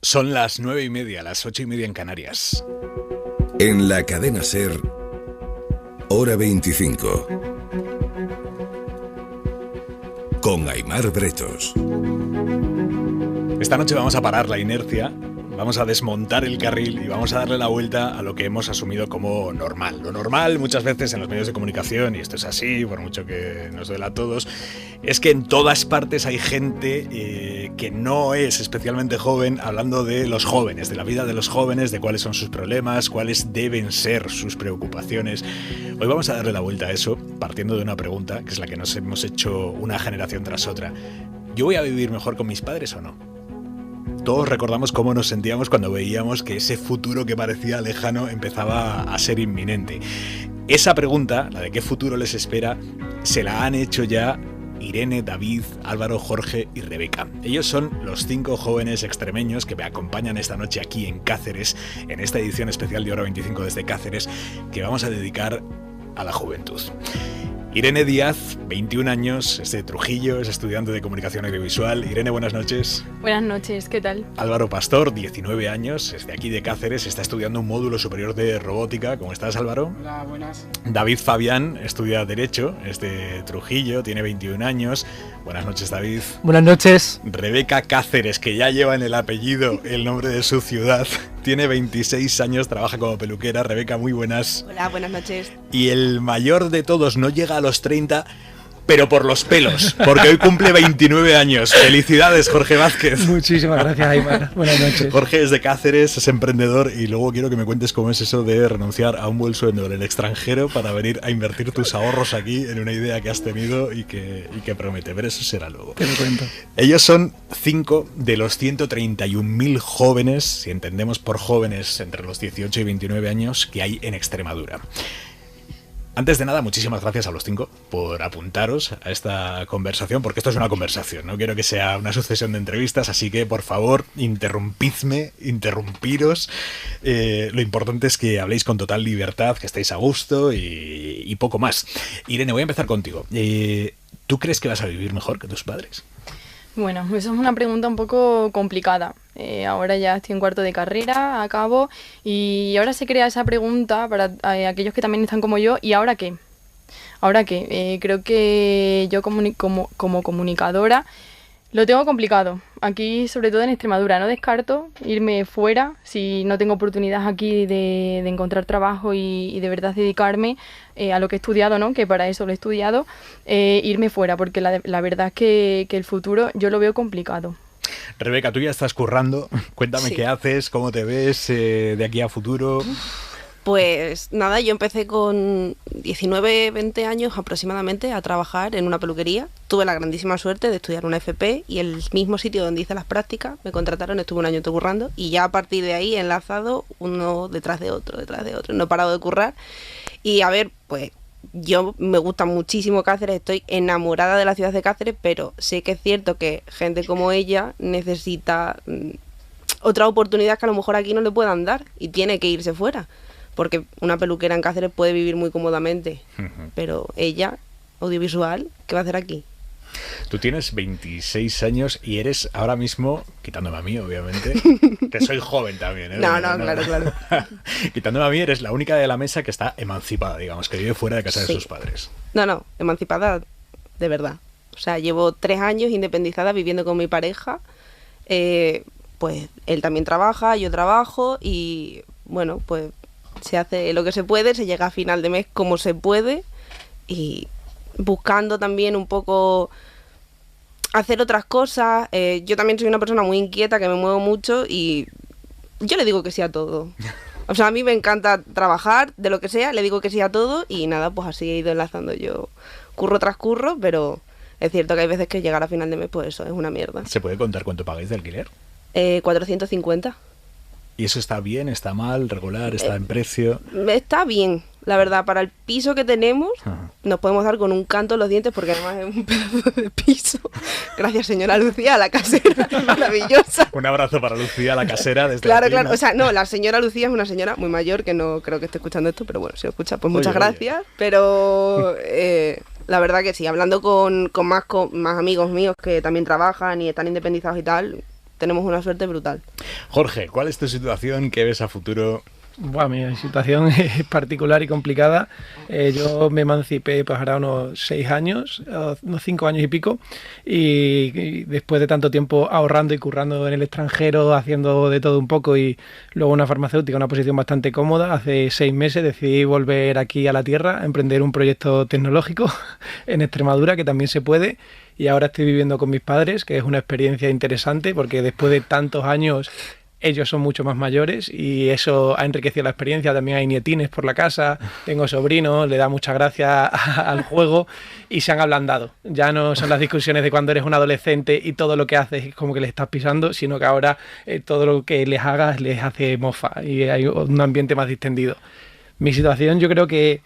Son las 9:30, las 8:30 en Canarias. En la cadena SER, Hora 25. Con Aimar Bretos. Esta noche vamos a parar la inercia, vamos a desmontar el carril y vamos a darle la vuelta a lo que hemos asumido como normal. Lo normal muchas veces en los medios de comunicación, y esto es así, por mucho que nos duela a todos, es que en todas partes hay gente que no es especialmente joven hablando de los jóvenes, de la vida de los jóvenes, de cuáles son sus problemas, cuáles deben ser sus preocupaciones. Hoy vamos a darle la vuelta a eso partiendo de una pregunta que es la que nos hemos hecho una generación tras otra. ¿Yo voy a vivir mejor con mis padres o no? Todos recordamos cómo nos sentíamos cuando veíamos que ese futuro que parecía lejano empezaba a ser inminente. Esa pregunta, la de qué futuro les espera, se la han hecho ya Irene, David, Álvaro, Jorge y Rebeca. Ellos son los 5 jóvenes extremeños que me acompañan esta noche aquí en Cáceres, en esta edición especial de Hora 25 desde Cáceres, que vamos a dedicar a la juventud. Irene Díaz, 21 años, es de Trujillo, es estudiante de comunicación audiovisual. Irene, buenas noches. Buenas noches, ¿qué tal? Álvaro Pastor, 19 años, es de aquí de Cáceres, está estudiando un módulo superior de robótica. ¿Cómo estás, Álvaro? Hola, buenas. David Fabián, estudia Derecho, es de Trujillo, tiene 21 años. Buenas noches, David. Buenas noches. Rebeca Cáceres, que ya lleva en el apellido el nombre de su ciudad, tiene 26 años, trabaja como peluquera. Rebeca, muy buenas. Hola, buenas noches. Y el mayor de todos no llega a los 30, pero por los pelos, porque hoy cumple 29 años. Felicidades, Jorge Vázquez. Muchísimas gracias, Aimar. Buenas noches. Jorge es de Cáceres, es emprendedor, y luego quiero que me cuentes cómo es eso de renunciar a un buen sueldo en el extranjero para venir a invertir tus ahorros aquí en una idea que has tenido y que promete. Pero eso será luego. Te lo cuento. Ellos son 5 de los 131.000 jóvenes, si entendemos por jóvenes entre los 18 y 29 años, que hay en Extremadura. Antes de nada, muchísimas gracias a los 5 por apuntaros a esta conversación, porque esto es una conversación, no quiero que sea una sucesión de entrevistas, así que por favor, interrumpiros. Lo importante es que habléis con total libertad, que estéis a gusto y poco más. Irene, voy a empezar contigo. ¿Tú crees que vas a vivir mejor que tus padres? Bueno, eso es una pregunta un poco complicada. Ahora ya estoy en cuarto de carrera, acabo, y ahora se crea esa pregunta para aquellos que también están como yo, ¿y ahora qué? ¿Ahora qué? Creo que yo como comunicadora lo tengo complicado. Aquí, sobre todo en Extremadura, no descarto irme fuera si no tengo oportunidad aquí de encontrar trabajo y de verdad dedicarme a lo que he estudiado, ¿no? Que para eso lo he estudiado, irme fuera, porque la verdad es que el futuro yo lo veo complicado. Rebeca, tú ya estás currando. Cuéntame qué haces, cómo te ves de aquí a futuro. Pues nada, yo empecé con 19, 20 años aproximadamente a trabajar en una peluquería. Tuve la grandísima suerte de estudiar una FP y el mismo sitio donde hice las prácticas me contrataron, estuve un año currando y ya a partir de ahí he enlazado uno detrás de otro. No he parado de currar y a ver, pues yo me gusta muchísimo Cáceres, estoy enamorada de la ciudad de Cáceres, pero sé que es cierto que gente como ella necesita otra oportunidad que a lo mejor aquí no le puedan dar y tiene que irse fuera. Porque una peluquera en Cáceres puede vivir muy cómodamente, pero ella, audiovisual, ¿qué va a hacer aquí? Tú tienes 26 años y eres ahora mismo, quitándome a mí, obviamente, que soy joven también, ¿eh? No, claro. Quitándome a mí, eres la única de la mesa que está emancipada, digamos, que vive fuera de casa de sus padres. No, emancipada de verdad. O sea, llevo 3 años independizada viviendo con mi pareja. Pues él también trabaja, yo trabajo y, bueno, pues se hace lo que se puede, se llega a final de mes como se puede y buscando también un poco hacer otras cosas. Yo también soy una persona muy inquieta, que me muevo mucho y yo le digo que sí a todo. O sea, a mí me encanta trabajar de lo que sea, le digo que sí a todo y nada, pues así he ido enlazando yo curro tras curro, pero es cierto que hay veces que llegar a final de mes, pues eso es una mierda. ¿Se puede contar cuánto pagáis de alquiler? 450. ¿Y eso está bien, está mal, regular, está en precio? Está bien, la verdad, para el piso que tenemos. Nos podemos dar con un canto en los dientes porque además es un pedazo de piso. Gracias, señora Lucía, la casera, maravillosa. Un abrazo para Lucía, la casera. Desde claro, aquí, ¿no? claro, o sea, no, la señora Lucía es una señora muy mayor que no creo que esté escuchando esto, pero bueno, si lo escucha, pues muchas gracias. Pero la verdad que sí, hablando con más amigos míos que también trabajan y están independizados y tal, tenemos una suerte brutal. Jorge, ¿cuál es tu situación? ¿Qué ves a futuro? Bueno, mi situación es particular y complicada. Yo me emancipé pues ahora unos 6 años, unos 5 años y pico, y después de tanto tiempo ahorrando y currando en el extranjero, haciendo de todo un poco y luego una farmacéutica, una posición bastante cómoda, hace 6 meses decidí volver aquí a la tierra, a emprender un proyecto tecnológico en Extremadura, que también se puede, y ahora estoy viviendo con mis padres, que es una experiencia interesante porque después de tantos años ellos son mucho más mayores y eso ha enriquecido la experiencia. También hay nietines por la casa, tengo sobrinos, le da mucha gracia al juego y se han ablandado. Ya no son las discusiones de cuando eres un adolescente y todo lo que haces es como que les estás pisando, sino que ahora todo lo que les hagas les hace mofa y hay un ambiente más distendido. Mi situación yo creo que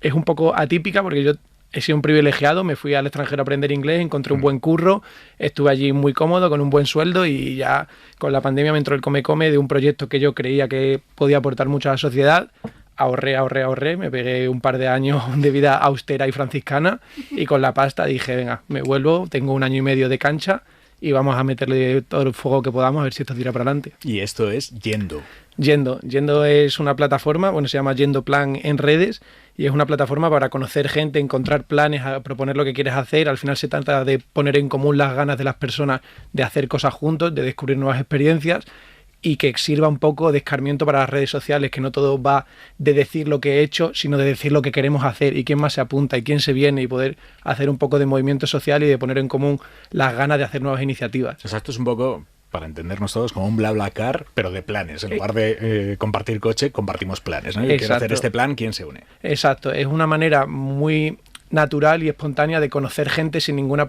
es un poco atípica porque yo he sido un privilegiado, me fui al extranjero a aprender inglés, encontré un buen curro, estuve allí muy cómodo, con un buen sueldo y ya con la pandemia me entró el come-come de un proyecto que yo creía que podía aportar mucho a la sociedad. Ahorré, me pegué un par de años de vida austera y franciscana y con la pasta dije, venga, me vuelvo, tengo 1 año y medio de cancha y vamos a meterle todo el fuego que podamos a ver si esto tira para adelante. Y esto es Yendo. Yendo es una plataforma, bueno, se llama Yendo Plan en redes y es una plataforma para conocer gente, encontrar planes, a proponer lo que quieres hacer. Al final se trata de poner en común las ganas de las personas de hacer cosas juntos, de descubrir nuevas experiencias y que sirva un poco de escarmiento para las redes sociales, que no todo va de decir lo que he hecho, sino de decir lo que queremos hacer y quién más se apunta y quién se viene y poder hacer un poco de movimiento social y de poner en común las ganas de hacer nuevas iniciativas. O sea, esto es un poco, para entendernos todos, como un BlaBlaCar, pero de planes. En lugar de compartir coche, compartimos planes, ¿no? Y quiero hacer este plan, ¿quién se une? Exacto, es una manera muy natural y espontánea de conocer gente sin ninguna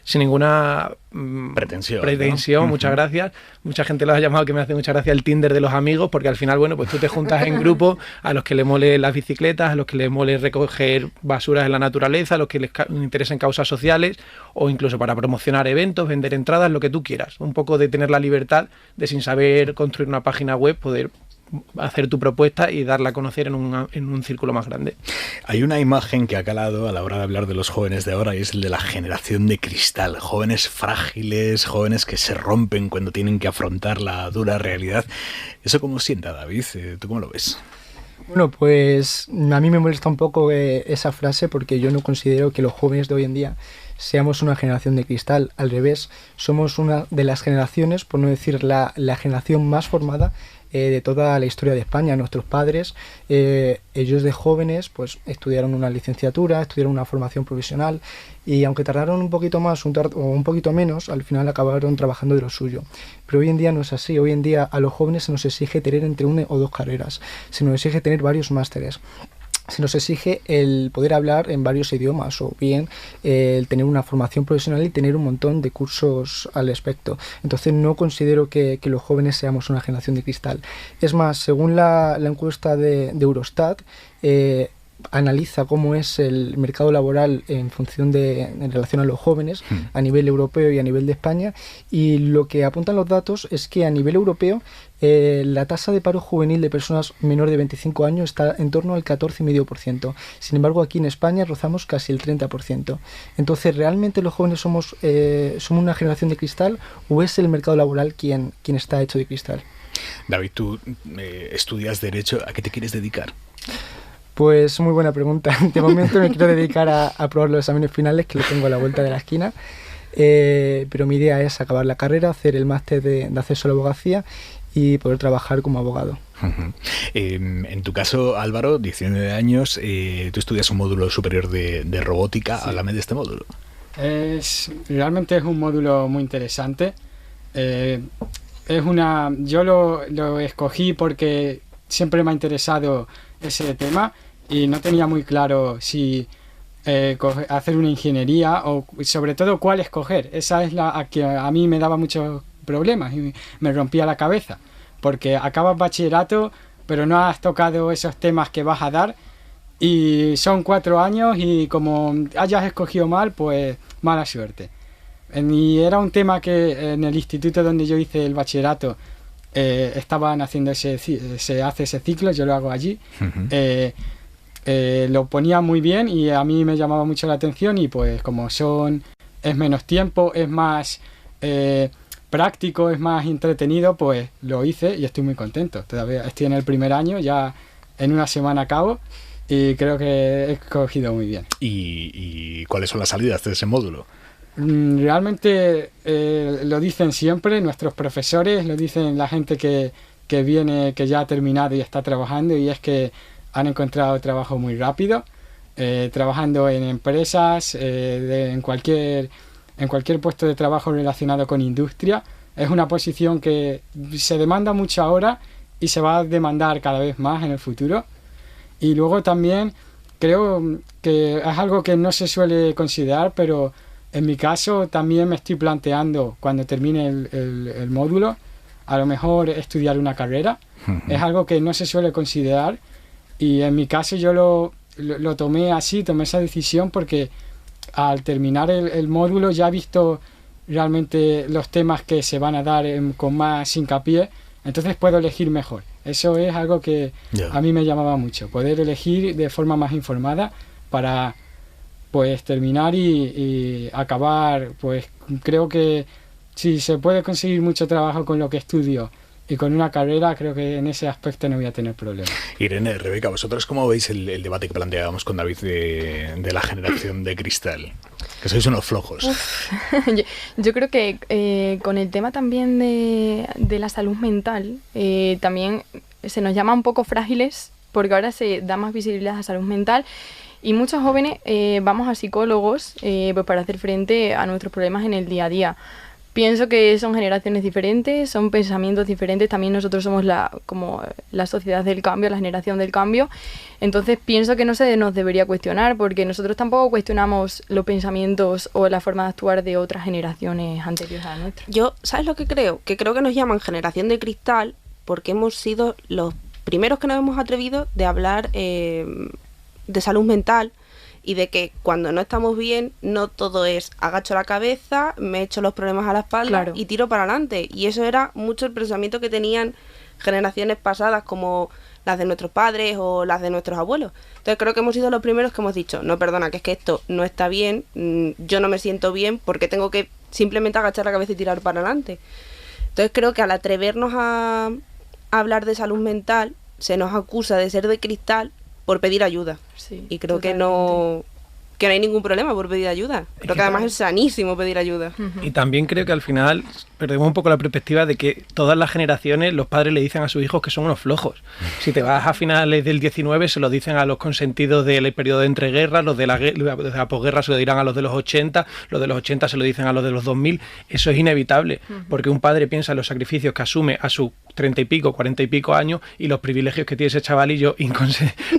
sin ninguna pretensión, ¿no? Muchas gracias. Mucha gente lo ha llamado, que me hace mucha gracia, el Tinder de los amigos, porque al final, bueno, pues tú te juntas en grupo a los que les mole las bicicletas, a los que les mole recoger basuras en la naturaleza, a los que les interesen causas sociales o incluso para promocionar eventos, vender entradas, lo que tú quieras. Un poco de tener la libertad de, sin saber construir una página web, poder hacer tu propuesta y darla a conocer en un círculo más grande. Hay una imagen que ha calado a la hora de hablar de los jóvenes de ahora y es el de la generación de cristal. Jóvenes frágiles, jóvenes que se rompen cuando tienen que afrontar la dura realidad. ¿Eso cómo sienta, David? ¿Tú cómo lo ves? Bueno, pues a mí me molesta un poco esa frase porque yo no considero que los jóvenes de hoy en día seamos una generación de cristal. Al revés, somos una de las generaciones, por no decir la generación más formada de toda la historia de España. Nuestros padres, ellos de jóvenes, pues estudiaron una licenciatura, estudiaron una formación profesional y aunque tardaron un poquito más o un poquito menos, al final acabaron trabajando de lo suyo. Pero hoy en día no es así. Hoy en día a los jóvenes se nos exige tener entre 1 o 2 carreras, se nos exige tener varios másteres. Se nos exige el poder hablar en varios idiomas o bien el tener una formación profesional y tener un montón de cursos al respecto. Entonces no considero que los jóvenes seamos una generación de cristal. Es más, según la encuesta de Eurostat, analiza cómo es el mercado laboral en relación a los jóvenes a nivel europeo y a nivel de España, y lo que apuntan los datos es que a nivel europeo la tasa de paro juvenil de personas menores de 25 años está en torno al 14,5%. Sin embargo, aquí en España rozamos casi el 30%. Entonces, ¿realmente los jóvenes somos una generación de cristal o es el mercado laboral quien está hecho de cristal? David, tú estudias Derecho, ¿a qué te quieres dedicar? Pues muy buena pregunta. De momento me quiero dedicar a aprobar los exámenes finales, que lo tengo a la vuelta de la esquina, pero mi idea es acabar la carrera, hacer el máster de acceso a la abogacía y poder trabajar como abogado. Uh-huh. En tu caso, Álvaro, 19 años, tú estudias un módulo superior de robótica. Sí. Háblame de este módulo. Realmente es un módulo muy interesante. Yo lo escogí porque siempre me ha interesado ese tema y no tenía muy claro si hacer una ingeniería o sobre todo cuál escoger. Esa es la que a mí me daba muchos problemas y me rompía la cabeza, porque acabas bachillerato pero no has tocado esos temas que vas a dar y son 4 años y como hayas escogido mal, pues mala suerte. Y era un tema que en el instituto donde yo hice el bachillerato estaban haciendo se hace ese ciclo, yo lo hago allí. Uh-huh. Lo ponía muy bien y a mí me llamaba mucho la atención y pues como es menos tiempo, es más práctico, es más entretenido, pues lo hice y estoy muy contento. Todavía estoy en el primer año, ya en una semana acabo y creo que he escogido muy bien. ¿Y cuáles son las salidas de ese módulo? Realmente lo dicen siempre nuestros profesores, lo dicen la gente que viene, que ya ha terminado y está trabajando, y es que han encontrado trabajo muy rápido, trabajando en empresas, en cualquier puesto de trabajo relacionado con industria. Es una posición que se demanda mucho ahora y se va a demandar cada vez más en el futuro. Y luego también creo que es algo que no se suele considerar, pero en mi caso también me estoy planteando, cuando termine el módulo, a lo mejor estudiar una carrera. Es algo que no se suele considerar, y en mi caso yo lo tomé así, tomé esa decisión porque al terminar el módulo ya he visto realmente los temas que se van a dar con más hincapié, entonces puedo elegir mejor. Eso es algo que a mí me llamaba mucho, poder elegir de forma más informada para pues terminar y acabar. Pues creo que si se puede conseguir mucho trabajo con lo que estudio y con una carrera, creo que en ese aspecto no voy a tener problemas. Irene, Rebeca, ¿vosotros cómo veis el debate que planteábamos con David de la generación de cristal? Que sois unos flojos. Yo creo que con el tema también de la salud mental, también se nos llama un poco frágiles, porque ahora se da más visibilidad a la salud mental. Y muchos jóvenes vamos a psicólogos pues para hacer frente a nuestros problemas en el día a día. Pienso que son generaciones diferentes, son pensamientos diferentes. También nosotros somos como la sociedad del cambio, la generación del cambio. Entonces pienso que no se nos debería cuestionar, porque nosotros tampoco cuestionamos los pensamientos o la forma de actuar de otras generaciones anteriores a la nuestra. Yo, ¿sabes lo que creo? Que creo que nos llaman generación de cristal porque hemos sido los primeros que nos hemos atrevido de hablar de salud mental, y de que cuando no estamos bien no todo es agacho la cabeza, me echo los problemas a la espalda, claro, y tiro para adelante. Y eso era mucho el pensamiento que tenían generaciones pasadas, como las de nuestros padres o las de nuestros abuelos. Entonces creo que hemos sido los primeros que hemos dicho, no, perdona, que es que esto no está bien, yo no me siento bien porque tengo que simplemente agachar la cabeza y tirar para adelante. Entonces creo que al atrevernos a hablar de salud mental se nos acusa de ser de cristal por pedir ayuda. Sí, y creo que no hay ningún problema por pedir ayuda. Creo que además es sanísimo pedir ayuda. Y también creo que al final perdemos un poco la perspectiva de que todas las generaciones los padres le dicen a sus hijos que son unos flojos. Si te vas a finales del 19 se lo dicen a los consentidos del periodo de entreguerras, los de la posguerra se lo dirán a los de los 80, los de los 80 se lo dicen a los de los 2000. Eso es inevitable, porque un padre piensa en los sacrificios que asume a sus 30 y pico, 40 y pico años y los privilegios que tiene ese chavalillo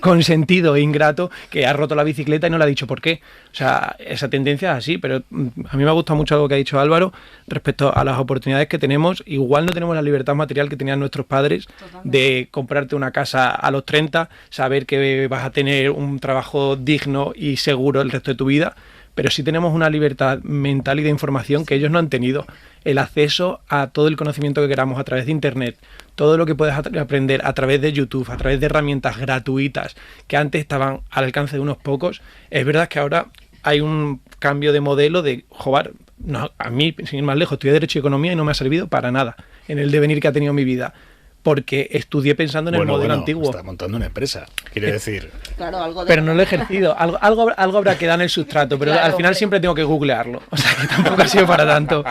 consentido e ingrato que ha roto la bicicleta y no le ha dicho por qué. O sea, esa tendencia es así, pero a mí me ha gustado mucho algo que ha dicho Álvaro respecto a las oportunidades que tenemos. Igual no tenemos la libertad material que tenían nuestros padres. Totalmente. De comprarte una casa a los 30, saber que vas a tener un trabajo digno y seguro el resto de tu vida, pero sí tenemos una libertad mental y de información que ellos no han tenido. El acceso a todo el conocimiento que queramos a través de Internet, todo lo que puedes aprender a través de YouTube, a través de herramientas gratuitas que antes estaban al alcance de unos pocos. Es verdad que ahora hay un cambio de modelo de, joder, no, a mí, sin ir más lejos, estudié Derecho y Economía y no me ha servido para nada en el devenir que ha tenido mi vida, porque estudié pensando en el modelo antiguo. Está montando una empresa, quiere decir. Claro, algo de pero no lo he ejercido. Algo habrá quedado en el sustrato, pero claro, al final siempre tengo que googlearlo. O sea, que tampoco ha sido para tanto.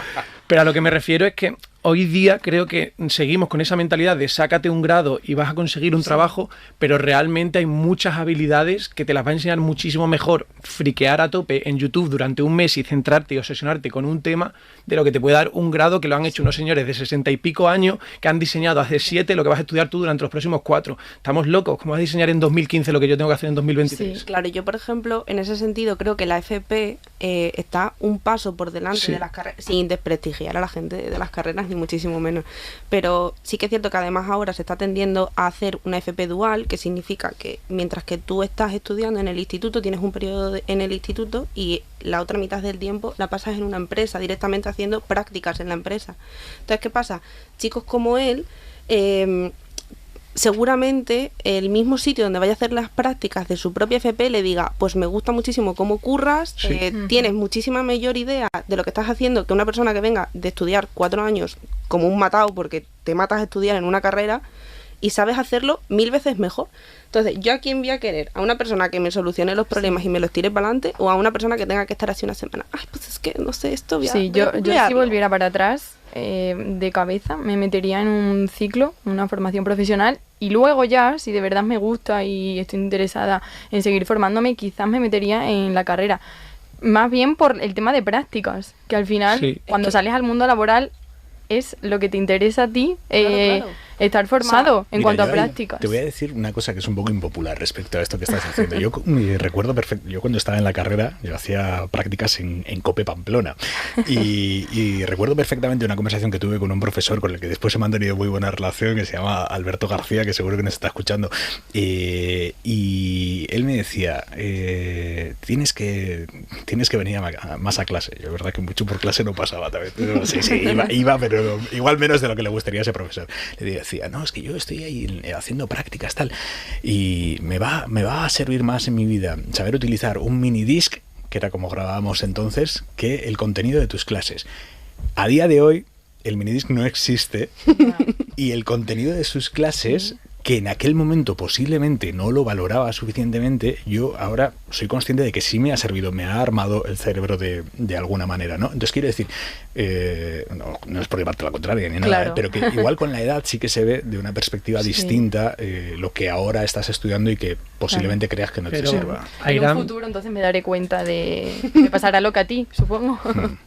Pero a lo que me refiero es que hoy día creo que seguimos con esa mentalidad de sácate un grado y vas a conseguir un trabajo, pero realmente hay muchas habilidades que te las va a enseñar muchísimo mejor friquear a tope en YouTube durante un mes y centrarte y obsesionarte con un tema, de lo que te puede dar un grado que lo han hecho unos señores de 60 y pico años que han diseñado hace 7 lo que vas a estudiar tú durante los próximos 4. Estamos locos. ¿Cómo vas a diseñar en 2015 lo que yo tengo que hacer en 2023? Sí, claro. Yo, por ejemplo, en ese sentido creo que la FP está un paso por delante de las carreras, sin desprestigiar a la gente de las carreras ni muchísimo menos, pero sí que es cierto que además ahora se está tendiendo a hacer una FP dual, que significa que mientras que tú estás estudiando en el instituto, tienes un periodo en el instituto y la otra mitad del tiempo la pasas en una empresa, directamente haciendo prácticas en la empresa. Entonces, ¿qué pasa? Chicos como él seguramente el mismo sitio donde vaya a hacer las prácticas de su propia FP le diga, pues me gusta muchísimo cómo curras, tienes muchísima mayor idea de lo que estás haciendo que una persona que venga de estudiar 4 años como un matado porque te matas a estudiar en una carrera y sabes hacerlo 1000 veces mejor. Entonces, ¿yo a quién voy a querer? ¿A una persona que me solucione los problemas y me los tire para adelante? ¿O a una persona que tenga que estar así una semana? Ay, pues es que no sé, esto voy a... Sí, yo si volviera para atrás, de cabeza, me metería en un ciclo, una formación profesional, y luego ya, si de verdad me gusta y estoy interesada en seguir formándome, quizás me metería en la carrera. Más bien por el tema de prácticas, que al final, cuando sales al mundo laboral, es lo que te interesa a ti, Claro. estar formado en Mira, cuanto a yo prácticas. Te voy a decir una cosa que es un poco impopular respecto a esto que estás haciendo. Yo recuerdo perfecto, yo cuando estaba en la carrera, yo hacía prácticas en COPE Pamplona y recuerdo perfectamente una conversación que tuve con un profesor con el que después he mantenido muy buena relación, que se llama Alberto García, que seguro que nos está escuchando, y él me decía, tienes que venir más a clase. Yo, verdad que mucho por clase no pasaba también. Pero, sí, iba, pero igual menos de lo que le gustaría a ese profesor. Le decía, no, es que yo estoy ahí haciendo prácticas, tal, y me va a servir más en mi vida saber utilizar un minidisc, que era como grabábamos entonces, que el contenido de tus clases. A día de hoy, el minidisc no existe y el contenido de sus clases, que en aquel momento posiblemente no lo valoraba suficientemente, yo ahora soy consciente de que sí me ha servido, me ha armado el cerebro de alguna manera, ¿no? Entonces quiero decir, no es por llevarte la contraria ni nada, Claro. pero que igual con la edad sí que se ve de una perspectiva distinta lo que ahora estás estudiando y que posiblemente creas que no te sirva. En un futuro entonces me daré cuenta de que pasará lo que a ti, supongo.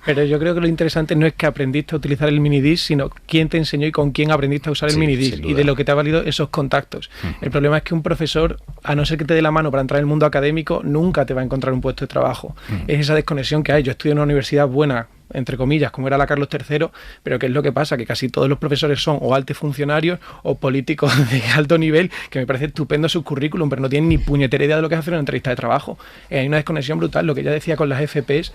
Pero yo creo que lo interesante no es que aprendiste a utilizar el minidisc, sino quién te enseñó y con quién aprendiste a usar el minidisc y de lo que te ha valido esos contactos. El problema es que un profesor, a no ser que te dé la mano para entrar en el mundo académico, nunca te va a encontrar un puesto de trabajo. Es esa desconexión que hay. Yo estudié en una universidad buena, entre comillas, como era la Carlos III, pero ¿qué es lo que pasa? Que casi todos los profesores son o altos funcionarios o políticos de alto nivel, que me parece estupendo su currículum, pero no tienen ni puñetera idea de lo que es hacer una entrevista de trabajo. Hay una desconexión brutal. Lo que ya decía con las FPs,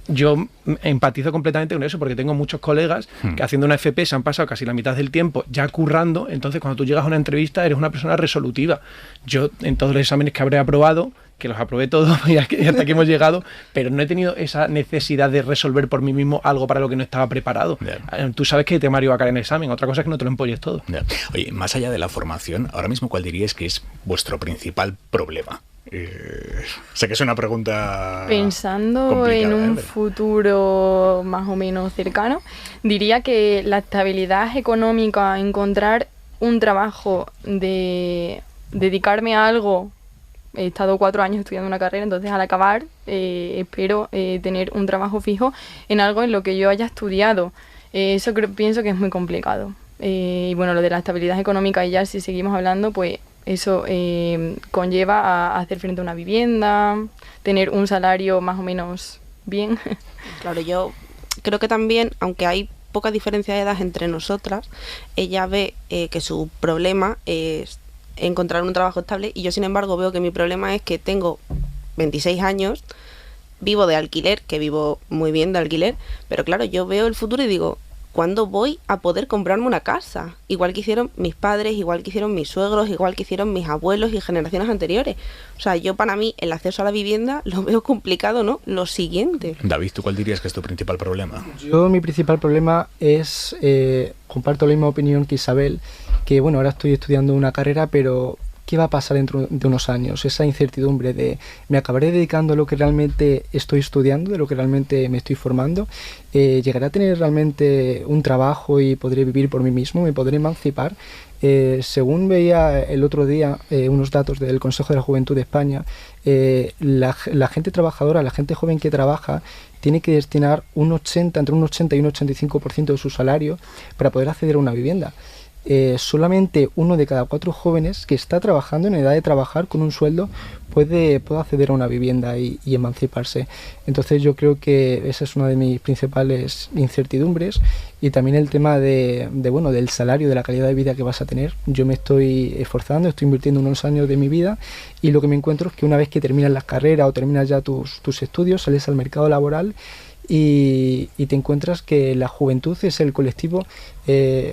yo empatizo completamente con eso, porque tengo muchos colegas que haciendo una FP se han pasado casi la mitad del tiempo ya currando. Entonces cuando tú llegas a una entrevista eres una persona resolutiva. Yo en todos los exámenes que habré aprobado, que los aprobé todos y hasta aquí hemos llegado, pero no he tenido esa necesidad de resolver por mí mismo algo para lo que no estaba preparado. Tú sabes que el temario va a caer en el examen, otra cosa es que no te lo empolles todo. Oye, más allá de la formación, ahora mismo, ¿cuál diríais que es vuestro principal problema? Sé que es una pregunta pensando en un futuro más o menos cercano, diría que la estabilidad económica, encontrar un trabajo, de dedicarme a algo. He estado 4 años estudiando una carrera, entonces al acabar espero tener un trabajo fijo en algo en lo que yo haya estudiado. Eso pienso que es muy complicado. Y bueno, lo de la estabilidad económica, y ya si seguimos hablando, pues eso conlleva a hacer frente a una vivienda, tener un salario más o menos bien. Claro, yo creo que también, aunque hay poca diferencia de edad entre nosotras, ella ve que su problema es encontrar un trabajo estable, y yo sin embargo veo que mi problema es que tengo 26 años, vivo de alquiler, que vivo muy bien de alquiler, pero claro, yo veo el futuro y digo, ¿cuándo voy a poder comprarme una casa? Igual que hicieron mis padres, igual que hicieron mis suegros, igual que hicieron mis abuelos y generaciones anteriores. O sea, yo para mí el acceso a la vivienda lo veo complicado, ¿no? Lo siguiente. David, ¿tú cuál dirías que es tu principal problema? Yo mi principal problema es, comparto la misma opinión que Isabel, que bueno, ahora estoy estudiando una carrera, pero ¿qué va a pasar dentro de unos años? Esa incertidumbre de ¿me acabaré dedicando a lo que realmente estoy estudiando, de lo que realmente me estoy formando? ¿Llegaré a tener realmente un trabajo y podré vivir por mí mismo? ¿Me podré emancipar? Según veía el otro día unos datos del Consejo de la Juventud de España, la gente trabajadora, la gente joven que trabaja, tiene que destinar entre un 80 y un 85% de su salario para poder acceder a una vivienda. Solamente 1 de cada 4 jóvenes que está trabajando, en edad de trabajar con un sueldo, puede acceder a una vivienda y emanciparse. Entonces yo creo que esa es una de mis principales incertidumbres, y también el tema del salario, de la calidad de vida que vas a tener. Yo me estoy esforzando, estoy invirtiendo unos años de mi vida, y lo que me encuentro es que una vez que terminas las carreras o terminas ya tus estudios, sales al mercado laboral y te encuentras que la juventud es el colectivo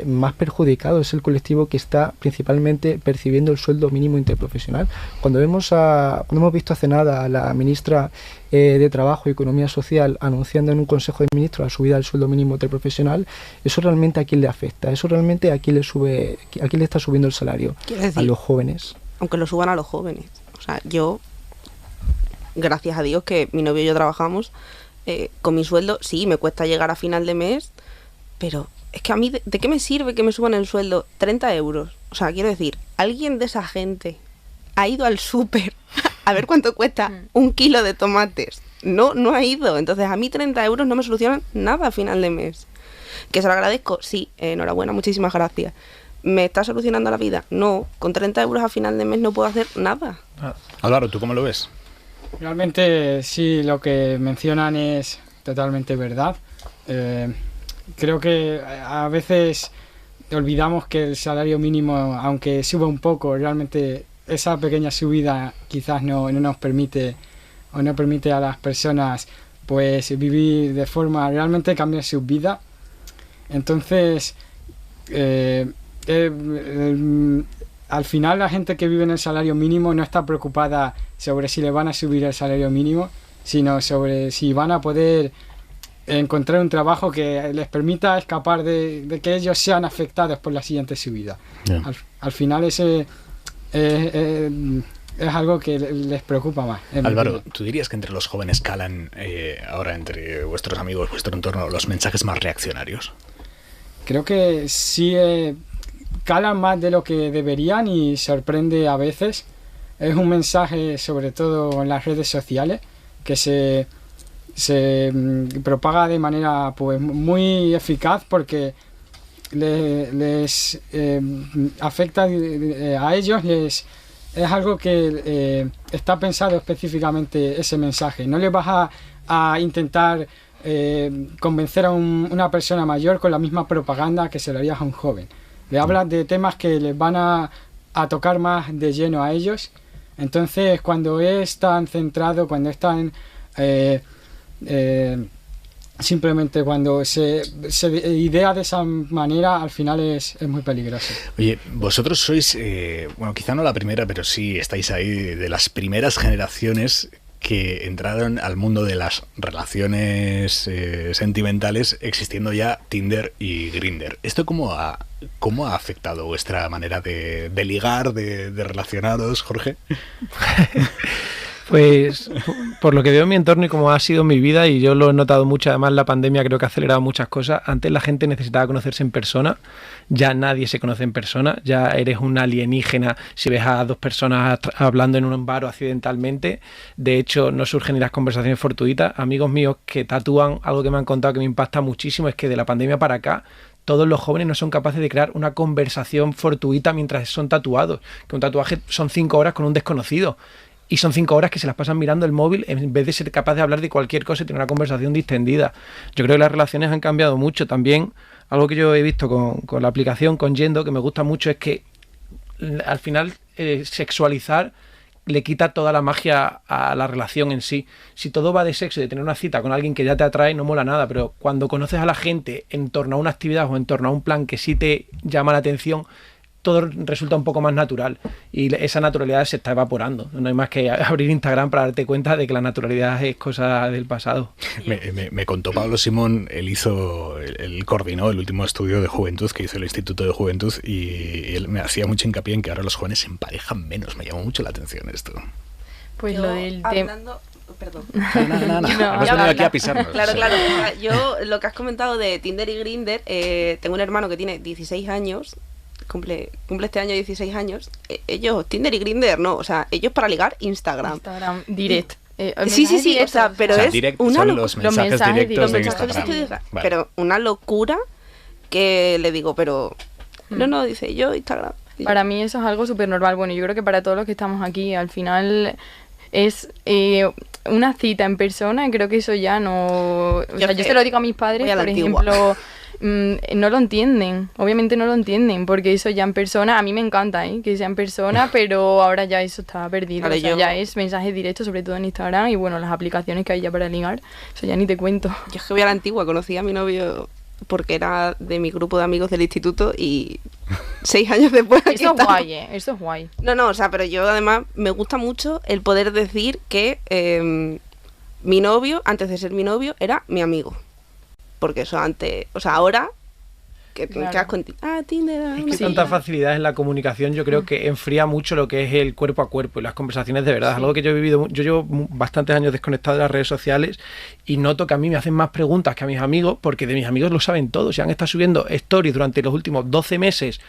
más perjudicado, es el colectivo que está principalmente percibiendo el sueldo mínimo interprofesional. Cuando hemos visto hace nada a la ministra de Trabajo y Economía Social anunciando en un Consejo de Ministros la subida del sueldo mínimo interprofesional, eso realmente a quién le afecta, eso realmente a quién le está subiendo el salario, a los jóvenes. Aunque lo suban a los jóvenes. O sea, yo, gracias a Dios que mi novio y yo trabajamos, con mi sueldo, sí, me cuesta llegar a final de mes, pero es que a mí, ¿de qué me sirve que me suban el sueldo? 30 euros. O sea, quiero decir, ¿alguien de esa gente ha ido al súper a ver cuánto cuesta un kilo de tomates? No ha ido. Entonces, a mí 30 euros no me solucionan nada a final de mes. ¿Que se lo agradezco? Sí, enhorabuena, muchísimas gracias. ¿Me está solucionando la vida? No, con 30 euros a final de mes no puedo hacer nada. Álvaro, ¿tú cómo lo ves? Realmente sí, lo que mencionan es totalmente verdad. Creo que a veces olvidamos que el salario mínimo, aunque suba un poco, realmente esa pequeña subida quizás no nos permite o no permite a las personas pues vivir de forma, realmente cambiar su vida. Entonces, al final la gente que vive en el salario mínimo no está preocupada sobre si le van a subir el salario mínimo, sino sobre si van a poder encontrar un trabajo que les permita escapar de que ellos sean afectados por la siguiente subida. Yeah. Al final ese es algo que les preocupa más. Álvaro, ¿tú dirías que entre los jóvenes calan ahora entre vuestros amigos, vuestro entorno, los mensajes más reaccionarios? Creo que sí calan más de lo que deberían y sorprende a veces. Es un mensaje, sobre todo en las redes sociales, que se propaga de manera pues muy eficaz porque les afecta a ellos, es algo que está pensado específicamente ese mensaje. No les vas a intentar convencer a una persona mayor con la misma propaganda que se lo harías a un joven. Le hablas de temas que les van a tocar más de lleno a ellos. Entonces, cuando es tan centrado, cuando es tan simplemente cuando se idea de esa manera, al final es muy peligroso. Oye, vosotros sois, bueno, quizá no la primera, pero sí estáis ahí de las primeras generaciones que entraron al mundo de las relaciones sentimentales, existiendo ya Tinder y Grindr. ¿Esto cómo ha afectado vuestra manera de ligar, de relacionaros, Jorge? Pues por lo que veo en mi entorno y como ha sido mi vida, y yo lo he notado mucho, además la pandemia creo que ha acelerado muchas cosas. Antes la gente necesitaba conocerse en persona, ya nadie se conoce en persona, ya eres un alienígena si ves a dos personas hablando en un bar o accidentalmente. De hecho, no surgen ni las conversaciones fortuitas. Amigos míos que tatúan, algo que me han contado que me impacta muchísimo es que de la pandemia para acá todos los jóvenes no son capaces de crear una conversación fortuita mientras son tatuados, que un tatuaje son 5 horas con un desconocido. Y son 5 horas que se las pasan mirando el móvil en vez de ser capaz de hablar de cualquier cosa y tener una conversación distendida. Yo creo que las relaciones han cambiado mucho. También algo que yo he visto con la aplicación, con Yendo, que me gusta mucho, es que al final sexualizar le quita toda la magia a la relación en sí. Si todo va de sexo y de tener una cita con alguien que ya te atrae, no mola nada, pero cuando conoces a la gente en torno a una actividad o en torno a un plan que sí te llama la atención, todo resulta un poco más natural y esa naturalidad se está evaporando. No hay más que abrir Instagram para darte cuenta de que la naturalidad es cosa del pasado. Me contó Pablo Simón, él coordinó el último estudio de juventud que hizo el Instituto de Juventud y él me hacía mucho hincapié en que ahora los jóvenes se emparejan menos. Me llamó mucho la atención esto. Pues yo, lo del hablando... Perdón. No. Hemos venido aquí a pisarnos. Claro. Yo, lo que has comentado de Tinder y Grindr, tengo un hermano que tiene 16 años, cumple este año 16 años. Ellos, Tinder y Grindr, no, o sea, ellos para ligar Instagram direct. Sí, o sea, pero es una locura. Los mensajes directos de Instagram. Vale. Pero una locura que le digo, pero no, dice yo Instagram. Para mí eso es algo súper normal. Bueno, yo creo que para todos los que estamos aquí, al final es una cita en persona, creo que eso ya no... O sea, yo se lo digo a mis padres, por ejemplo... no lo entienden, obviamente no lo entienden, porque eso ya en persona, a mí me encanta, que sea en persona, pero ahora ya eso está perdido, Claro, o sea, ya es mensaje directo, sobre todo en Instagram, y bueno, las aplicaciones que hay ya para ligar, eso ya ni te cuento. Yo es que voy a la antigua, conocí a mi novio porque era de mi grupo de amigos del instituto y 6 años después aquí Eso es estamos. guay, eso es guay. No, o sea, pero yo además me gusta mucho el poder decir que mi novio, antes de ser mi novio, era mi amigo. Porque eso antes, o sea, ahora que Claro. quedas con Tinder. Es no que sé tanta qué. facilidad en la comunicación yo creo que enfría mucho lo que es el cuerpo a cuerpo y las conversaciones de verdad. Algo que yo he vivido, yo llevo bastantes años desconectado de las redes sociales y noto que a mí me hacen más preguntas que a mis amigos porque de mis amigos lo saben todos. Se han estado subiendo stories durante los últimos 12 meses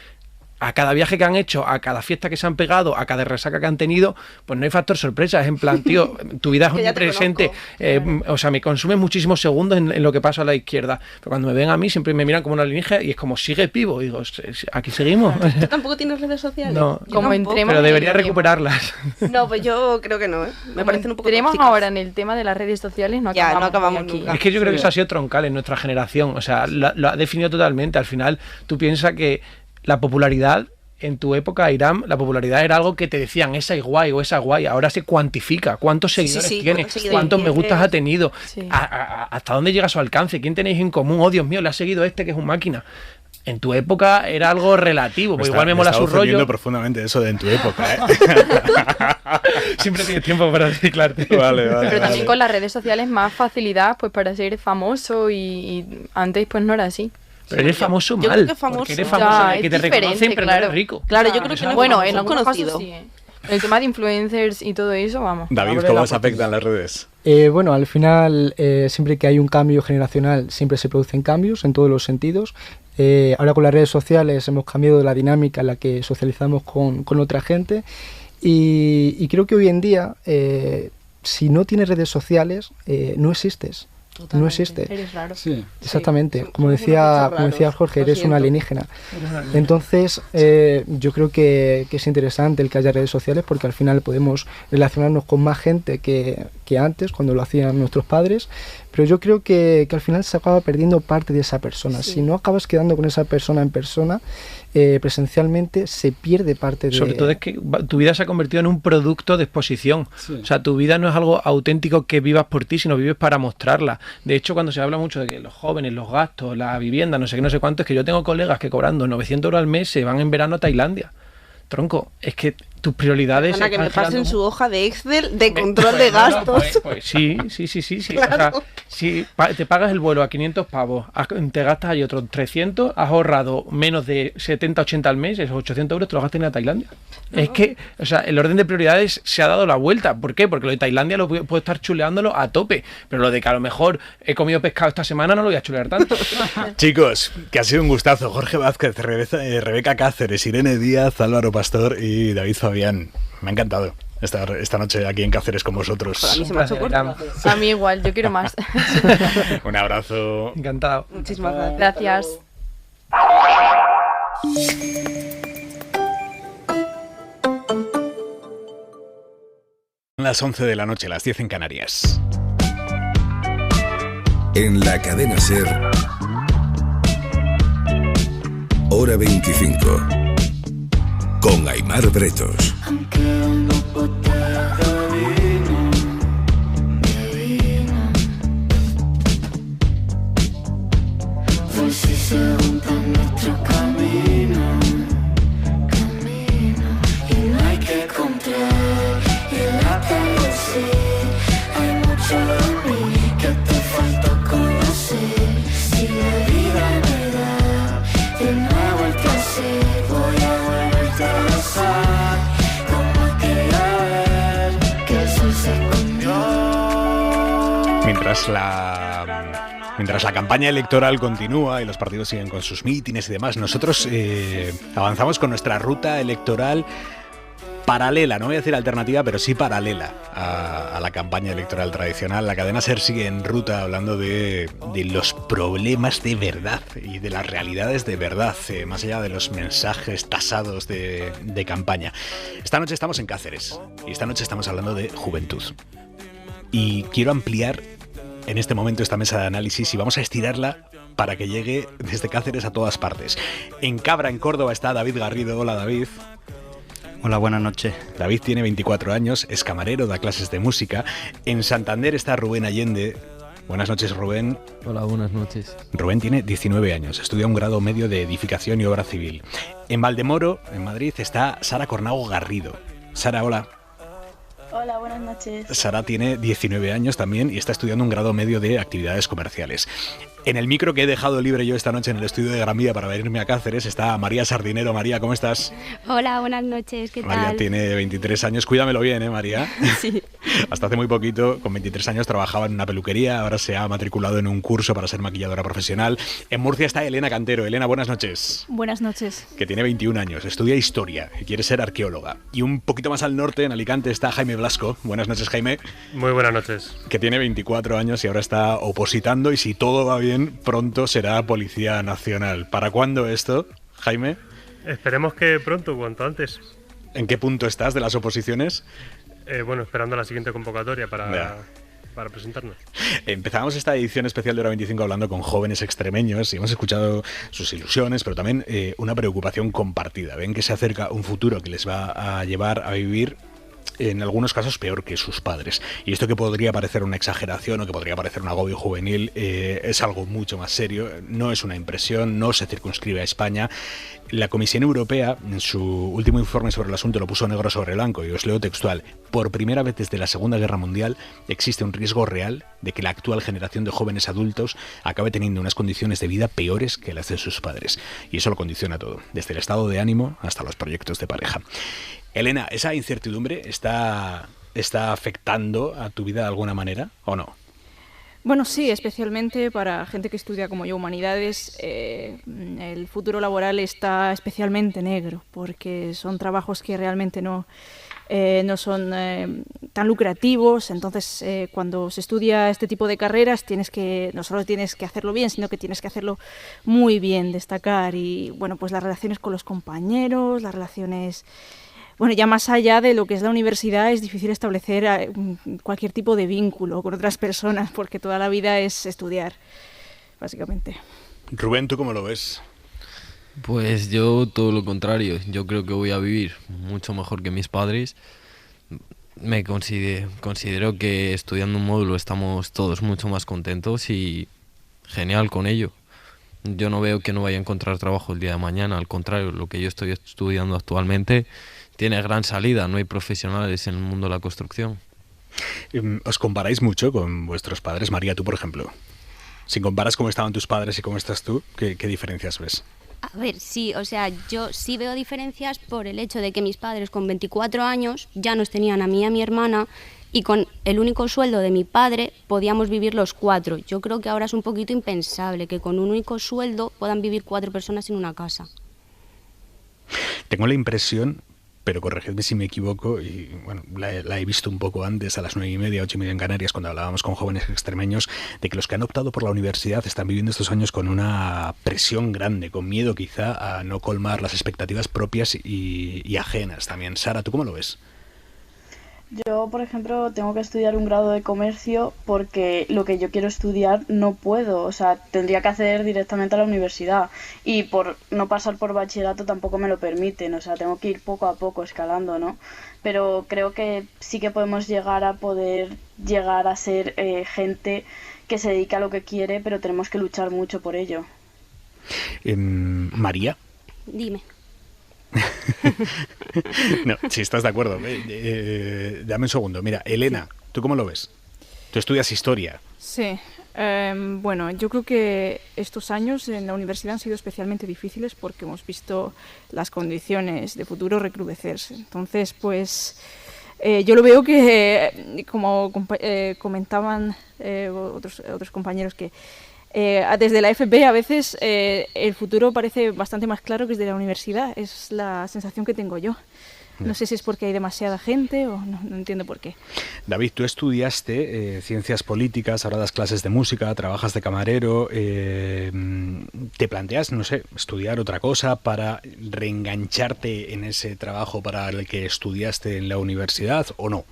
a cada viaje que han hecho, a cada fiesta que se han pegado, a cada resaca que han tenido, pues no hay factor sorpresa. Es en plan, tío, tu vida es Que ya te omnipresente. conozco. O sea, me consume muchísimos segundos en lo que pasa a la izquierda. Pero cuando me ven a mí siempre me miran como una alienígena y es como, sigue vivo. Digo, aquí seguimos. ¿Tú tampoco tienes redes sociales? No. Yo Como tampoco. entremos- Pero debería Tenemos. recuperarlas. No, pues yo creo que no, ¿eh? Me parecen un poco Tenemos tóxicas. ahora en el tema de las redes sociales, no Ya, no acabamos, acabamos hoy aquí. nunca. Es que yo creo que eso ha sido troncal en nuestra generación. O sea, lo ha definido totalmente. Al final, tú piensas que la popularidad, en tu época, Irán, la popularidad era algo que te decían, esa es guay o esa guay. Ahora se cuantifica. ¿Cuántos Sí, seguidores sí, tiene? cuántos seguidores ¿Cuántos me tiene? gustas ha tenido? Sí. ¿Hasta dónde llega su alcance? ¿Quién tenéis en común? Oh, Dios mío, le ha seguido este que es un máquina. En tu época era algo relativo. Pues igual me mola su rollo. profundamente eso de en tu época, ¿eh? Siempre tienes tiempo para reciclarte. Vale. Pero también con las redes sociales más facilidad pues para ser famoso y antes pues no era así. Pero eres famoso Yo creo mal. que famoso. Porque eres Ya, famoso de es que te diferente, reconocen, pero no claro. eres rico. Claro, yo creo que no es Bueno, famoso, en es algunos conocido. casos sí, ¿eh? El tema de influencers y todo eso, vamos. David, Abre ¿cómo la os afectan las redes? Bueno, al final, siempre que hay un cambio generacional, siempre se producen cambios en todos los sentidos. Ahora con las redes sociales hemos cambiado la dinámica en la que socializamos con otra gente y creo que hoy en día, si no tienes redes sociales, no existes. No Totalmente. existe. Eres raro. Sí. Exactamente, somos como unos decía bichos raros, Jorge, lo eres un siento. alienígena. Entonces, yo creo que es interesante el que haya redes sociales porque al final podemos relacionarnos con más gente que antes, cuando lo hacían nuestros padres, pero yo creo que al final se acaba perdiendo parte de esa persona. Sí. Si no acabas quedando con esa persona en persona, presencialmente, se pierde parte de... Sobre todo es que tu vida se ha convertido en un producto de exposición. Sí. O sea, tu vida no es algo auténtico que vivas por ti, sino vives para mostrarla. De hecho, cuando se habla mucho de que los jóvenes, los gastos, la vivienda, no sé qué, no sé cuánto, es que yo tengo colegas que cobrando 900 euros al mes se van en verano a Tailandia. Tronco, es que tus prioridades... Ana, que me están pasen girando su hoja de Excel de Pues, control de no, no, gastos. pues sí. Claro. O sea, si te pagas el vuelo a 500 pavos, te gastas ahí otros 300, has ahorrado menos de 70, 80 al mes, esos 800 euros te los gastas en ir a Tailandia. Es que, o sea, el orden de prioridades se ha dado la vuelta. ¿Por qué? Porque lo de Tailandia lo puedo estar chuleándolo a tope, pero lo de que a lo mejor he comido pescado esta semana no lo voy a chulear tanto. Chicos, que ha sido un gustazo. Jorge Vázquez, Rebeca Cáceres, Irene Díaz, Álvaro Pastor y David Fabián. Me ha encantado estar esta noche aquí en Cáceres con A vosotros. mí se me ha hecho corto. A mí igual, yo quiero más. Un abrazo. Encantado. Muchísimas gracias. Gracias. Las 11 de la noche, las 10 en Canarias. En la cadena SER, Hora 25, con Aimar Bretos. Mientras la campaña electoral continúa y los partidos siguen con sus mítines y demás, nosotros avanzamos con nuestra ruta electoral paralela, no voy a decir alternativa, pero sí paralela a la campaña electoral tradicional. La cadena SER sigue en ruta hablando de los problemas de verdad y de las realidades de verdad, más allá de los mensajes tasados de campaña. Esta noche estamos en Cáceres y esta noche estamos hablando de juventud. Y quiero ampliar en este momento esta mesa de análisis y vamos a estirarla para que llegue desde Cáceres a todas partes. En Cabra, en Córdoba, está David Garrido. Hola, David. Hola, buenas noches. David tiene 24 años, es camarero, da clases de música. En Santander está Rubén Allende. Buenas noches, Rubén. Hola, buenas noches. Rubén tiene 19 años, estudia un grado medio de edificación y obra civil. En Valdemoro, en Madrid, está Sara Cornago Garrido. Sara, hola. Hola, buenas noches. Sara tiene 19 años también y está estudiando un grado medio de actividades comerciales. En el micro que he dejado libre yo esta noche en el estudio de Gran Vía para venirme a Cáceres está María Sardinero. María, ¿cómo estás? Hola, buenas noches, ¿qué tal? María tiene 23 años, cuídamelo bien, María? Sí. Hasta hace muy poquito, con 23 años, trabajaba en una peluquería, ahora se ha matriculado en un curso para ser maquilladora profesional. En Murcia está Elena Cantero. Elena, buenas noches. Buenas noches. Que tiene 21 años, estudia historia y quiere ser arqueóloga. Y un poquito más al norte, en Alicante, está Jaime Blasco. Buenas noches, Jaime. Muy buenas noches. Que tiene 24 años y ahora está opositando y si todo va bien, pronto será Policía Nacional. ¿Para cuándo esto, Jaime? Esperemos que pronto, cuanto antes. ¿En qué punto estás de las oposiciones? Bueno, esperando la siguiente convocatoria para presentarnos. Empezamos esta edición especial de Hora 25 hablando con jóvenes extremeños y hemos escuchado sus ilusiones, pero también una preocupación compartida. Ven que se acerca un futuro que les va a llevar a vivir en algunos casos peor que sus padres. Y esto que podría parecer una exageración o que podría parecer un agobio juvenil es algo mucho más serio. No es una impresión, no se circunscribe a España. La Comisión Europea, en su último informe sobre el asunto, lo puso negro sobre blanco y os leo textual. Por primera vez desde la Segunda Guerra Mundial existe un riesgo real de que la actual generación de jóvenes adultos acabe teniendo unas condiciones de vida peores que las de sus padres. Y eso lo condiciona todo, desde el estado de ánimo hasta los proyectos de pareja. Elena, ¿esa incertidumbre está afectando a tu vida de alguna manera o no? Bueno, sí, especialmente para gente que estudia como yo humanidades, el futuro laboral está especialmente negro, porque son trabajos que realmente no son tan lucrativos. Entonces, cuando se estudia este tipo de carreras, no solo tienes que hacerlo bien, sino que tienes que hacerlo muy bien, destacar. Y bueno, pues las relaciones con los compañeros, las relaciones... Bueno, ya más allá de lo que es la universidad, es difícil establecer cualquier tipo de vínculo con otras personas, porque toda la vida es estudiar, básicamente. Rubén, ¿tú cómo lo ves? Pues yo todo lo contrario. Yo creo que voy a vivir mucho mejor que mis padres. Me considero que estudiando un módulo estamos todos mucho más contentos y genial con ello. Yo no veo que no vaya a encontrar trabajo el día de mañana. Al contrario, lo que yo estoy estudiando actualmente tiene gran salida, no hay profesionales en el mundo de la construcción. ¿Os comparáis mucho con vuestros padres? María, tú por ejemplo. Si comparas cómo estaban tus padres y cómo estás tú, ¿qué diferencias ves? A ver, sí, o sea, yo sí veo diferencias por el hecho de que mis padres con 24 años ya nos tenían a mí y a mi hermana y con el único sueldo de mi padre podíamos vivir los 4. Yo creo que ahora es un poquito impensable que con un único sueldo puedan vivir 4 personas en una casa. Tengo la impresión, pero corregidme si me equivoco, y bueno, la he visto un poco antes, a las 9:30, 8:30 en Canarias, cuando hablábamos con jóvenes extremeños, de que los que han optado por la universidad están viviendo estos años con una presión grande, con miedo quizá a no colmar las expectativas propias y ajenas también. Sara, ¿tú cómo lo ves? Yo, por ejemplo, tengo que estudiar un grado de comercio porque lo que yo quiero estudiar no puedo, o sea, tendría que acceder directamente a la universidad y por no pasar por bachillerato tampoco me lo permiten, o sea, tengo que ir poco a poco escalando, ¿no? Pero creo que sí que podemos llegar a ser gente que se dedica a lo que quiere, pero tenemos que luchar mucho por ello. María. Dime. No, si estás de acuerdo. Dame un segundo. Mira, Elena, ¿tú cómo lo ves? Tú estudias historia. Sí. Bueno, yo creo que estos años en la universidad han sido especialmente difíciles porque hemos visto las condiciones de futuro recrudecerse. Entonces, pues yo lo veo que, como comentaban otros compañeros, que desde la FP a veces el futuro parece bastante más claro que desde la universidad. Es la sensación que tengo yo. No sé si es porque hay demasiada gente o no entiendo por qué. David, tú estudiaste ciencias políticas, ahora das clases de música, trabajas de camarero. ¿Te planteas, no sé, estudiar otra cosa para reengancharte en ese trabajo para el que estudiaste en la universidad o no?